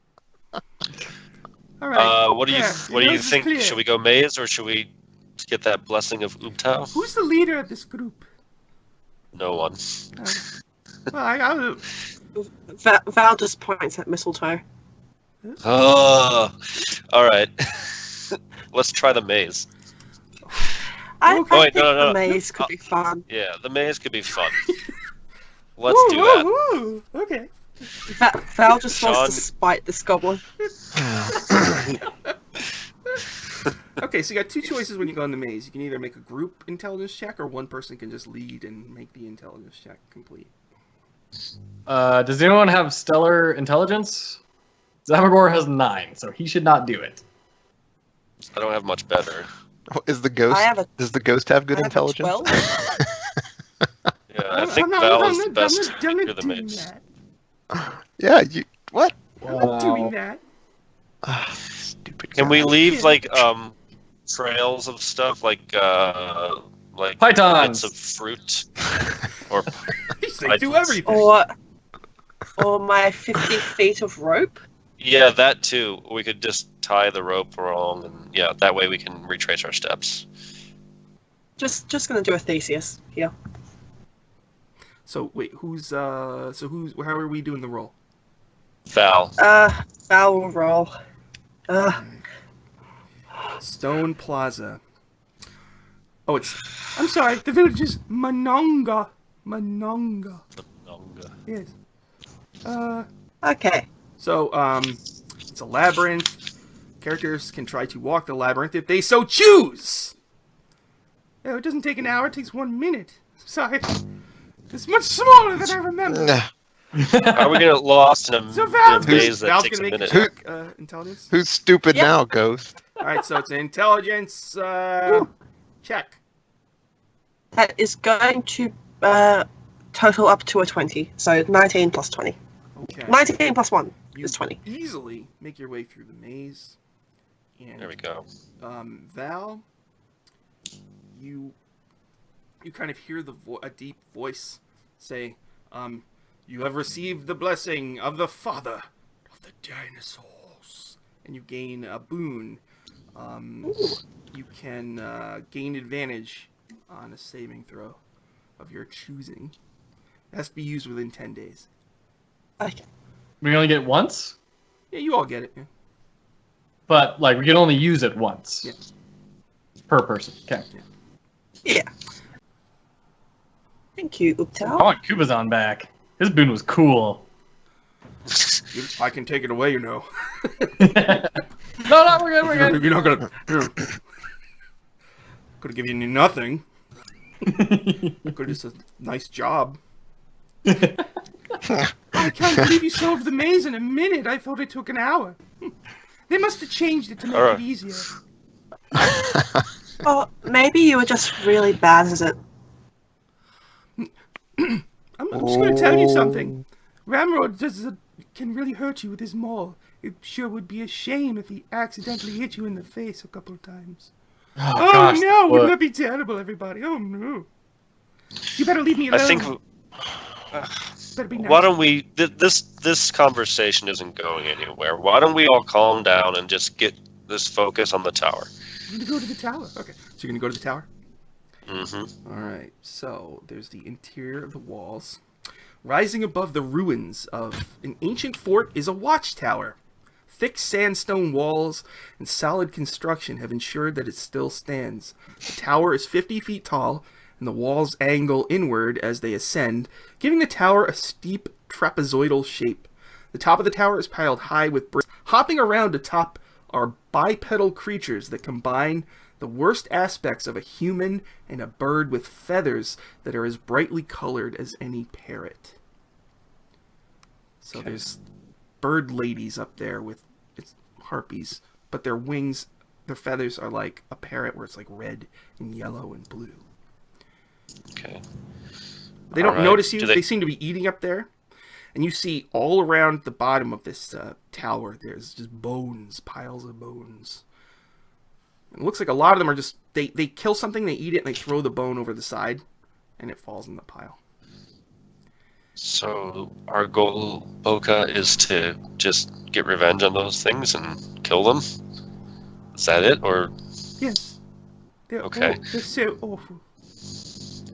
[SPEAKER 2] All right.
[SPEAKER 3] What do you
[SPEAKER 2] there.
[SPEAKER 3] What do
[SPEAKER 2] Your
[SPEAKER 3] you
[SPEAKER 2] nose is
[SPEAKER 3] think?
[SPEAKER 2] clear.
[SPEAKER 3] Should we go maze or should we get that blessing of Ubtao?
[SPEAKER 2] Who's the leader of this group?
[SPEAKER 3] No one.
[SPEAKER 2] Well, I'll...
[SPEAKER 4] Val just points at Mistletoe.
[SPEAKER 3] Oh, all right. Let's try the maze.
[SPEAKER 4] I
[SPEAKER 2] Okay.
[SPEAKER 3] Wait,
[SPEAKER 4] think
[SPEAKER 3] no.
[SPEAKER 4] the maze could be fun.
[SPEAKER 3] Yeah, the maze could be fun. Let's do that.
[SPEAKER 2] Ooh, okay.
[SPEAKER 4] Val just wants
[SPEAKER 3] Sean-
[SPEAKER 4] to spite this goblin.
[SPEAKER 2] Okay, so you got two choices when you go in the maze. You can either make a group intelligence check, or one person can just lead and make the intelligence check complete.
[SPEAKER 6] Does anyone have stellar intelligence? Zavagor has 9, so he should not do it.
[SPEAKER 3] I don't have much better.
[SPEAKER 5] Is the ghost?
[SPEAKER 4] I have a-
[SPEAKER 5] Does the ghost have good
[SPEAKER 4] I have a
[SPEAKER 5] intelligence?
[SPEAKER 4] 12.
[SPEAKER 3] Yeah, I think
[SPEAKER 2] I'm
[SPEAKER 3] Val
[SPEAKER 2] not-
[SPEAKER 3] is the
[SPEAKER 2] I'm
[SPEAKER 3] best
[SPEAKER 2] not
[SPEAKER 3] to
[SPEAKER 2] doing
[SPEAKER 3] do the maze.
[SPEAKER 2] that.
[SPEAKER 5] Yeah. You what?
[SPEAKER 2] I'm not doing that.
[SPEAKER 5] Stupid.
[SPEAKER 3] Can we
[SPEAKER 5] guy.
[SPEAKER 3] leave like trails of stuff like
[SPEAKER 6] Pythons.
[SPEAKER 3] bits of fruit or
[SPEAKER 2] They do everything.
[SPEAKER 4] Or my 50 feet of rope.
[SPEAKER 3] yeah, that too. We could just tie the rope wrong, and yeah, that way we can retrace our steps.
[SPEAKER 4] Just gonna do a Theseus here.
[SPEAKER 2] So wait, how are we doing the roll?
[SPEAKER 3] Val.
[SPEAKER 4] Val will roll.
[SPEAKER 2] Stone Plaza. Oh, I'm sorry, the village is Manonga. Manonga. Yes.
[SPEAKER 4] Okay.
[SPEAKER 2] So, it's a labyrinth. Characters can try to walk the labyrinth if they so choose. Oh, it doesn't take an hour, it takes 1 minute. Sorry. It's much smaller than I remember.
[SPEAKER 3] Are we gonna get lost in a,
[SPEAKER 2] So
[SPEAKER 3] in
[SPEAKER 2] Val's
[SPEAKER 3] a maze that
[SPEAKER 2] Val's
[SPEAKER 3] takes a
[SPEAKER 2] gonna make a
[SPEAKER 3] minute?
[SPEAKER 2] check, intelligence.
[SPEAKER 5] Who's stupid
[SPEAKER 4] Yep.
[SPEAKER 5] now, ghost?
[SPEAKER 2] Alright, so it's an intelligence, check.
[SPEAKER 4] That is going to total up to a 20. So 19 plus 20.
[SPEAKER 2] Okay.
[SPEAKER 4] 19 plus 1
[SPEAKER 2] You
[SPEAKER 4] is 20.
[SPEAKER 2] easily make your way through the maze. And,
[SPEAKER 3] There we go.
[SPEAKER 2] Val, you kind of hear a deep voice say, you have received the blessing of the father of the dinosaurs. And you gain a boon. You can gain advantage on a saving throw of your choosing. It has to be used within 10 days.
[SPEAKER 4] Okay.
[SPEAKER 6] We only get once,
[SPEAKER 2] Yeah, you all get it. Yeah.
[SPEAKER 6] but like we can only use it once.
[SPEAKER 2] Yeah.
[SPEAKER 6] Per person. Okay.
[SPEAKER 4] Yeah. Thank you,
[SPEAKER 6] I
[SPEAKER 4] Uptal.
[SPEAKER 6] want Kubazan back. His boon was cool.
[SPEAKER 2] I can take it away, you know.
[SPEAKER 6] No, we're good. We're good.
[SPEAKER 2] You're not gonna. Could have given you nothing. Could have just a nice job. I can't believe you solved the maze in a minute. I thought it took an hour. They must have changed it to make
[SPEAKER 3] Alright.
[SPEAKER 2] it easier.
[SPEAKER 4] Well, maybe you were just really bad at it.
[SPEAKER 2] I'm just gonna tell you something. Ramrod can really hurt you with his maul. It sure would be a shame if he accidentally hit you in the face a couple of times. Oh,
[SPEAKER 6] gosh,
[SPEAKER 2] no,
[SPEAKER 6] what?
[SPEAKER 2] wouldn't that be terrible, everybody? Oh no. You better leave me alone.
[SPEAKER 3] I think.
[SPEAKER 2] Better be nice.
[SPEAKER 3] Why don't we? This conversation isn't going anywhere. Why don't we all calm down and just get this focus on the tower.
[SPEAKER 2] You're gonna go to the tower. Okay, so you're gonna go to the tower.
[SPEAKER 3] Mm-hmm.
[SPEAKER 2] All right. So there's the interior of the walls. Rising above the ruins of an ancient fort is a watchtower. Thick sandstone walls and solid construction have ensured that it still stands. The tower is 50 feet tall, and the walls angle inward as they ascend, giving the tower a steep trapezoidal shape. The top of the tower is piled high with bricks. Hopping around atop are bipedal creatures that combine the worst aspects of a human and a bird with feathers that are as brightly colored as any parrot. So there's bird ladies up there with harpies, but their wings, their feathers are like a parrot where it's like red and yellow and blue.
[SPEAKER 3] Okay.
[SPEAKER 2] They don't
[SPEAKER 3] Alright.
[SPEAKER 2] notice you.
[SPEAKER 3] Do
[SPEAKER 2] They seem to be eating up there. And you see all around the bottom of this tower, there's just bones, piles of bones. It looks like a lot of them are just, they kill something, they eat it, and they throw the bone over the side, and it falls in the pile.
[SPEAKER 3] So our goal, Boca, is to just get revenge on those things and kill them? Is that it, or...?
[SPEAKER 2] Yes. They're
[SPEAKER 3] Okay.
[SPEAKER 2] They're so awful.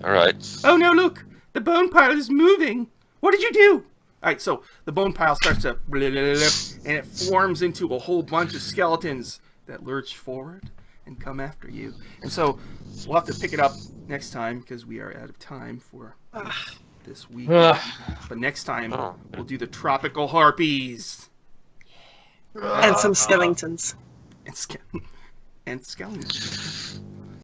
[SPEAKER 3] Alright.
[SPEAKER 2] Oh no, look! The bone pile is moving! What did you do? Alright, so the bone pile starts to and it forms into a whole bunch of skeletons that lurch forward and come after you. And so we'll have to pick it up next time because we are out of time for this week. But next time we'll do the tropical harpies.
[SPEAKER 4] And some skeletons.
[SPEAKER 2] And skeletons.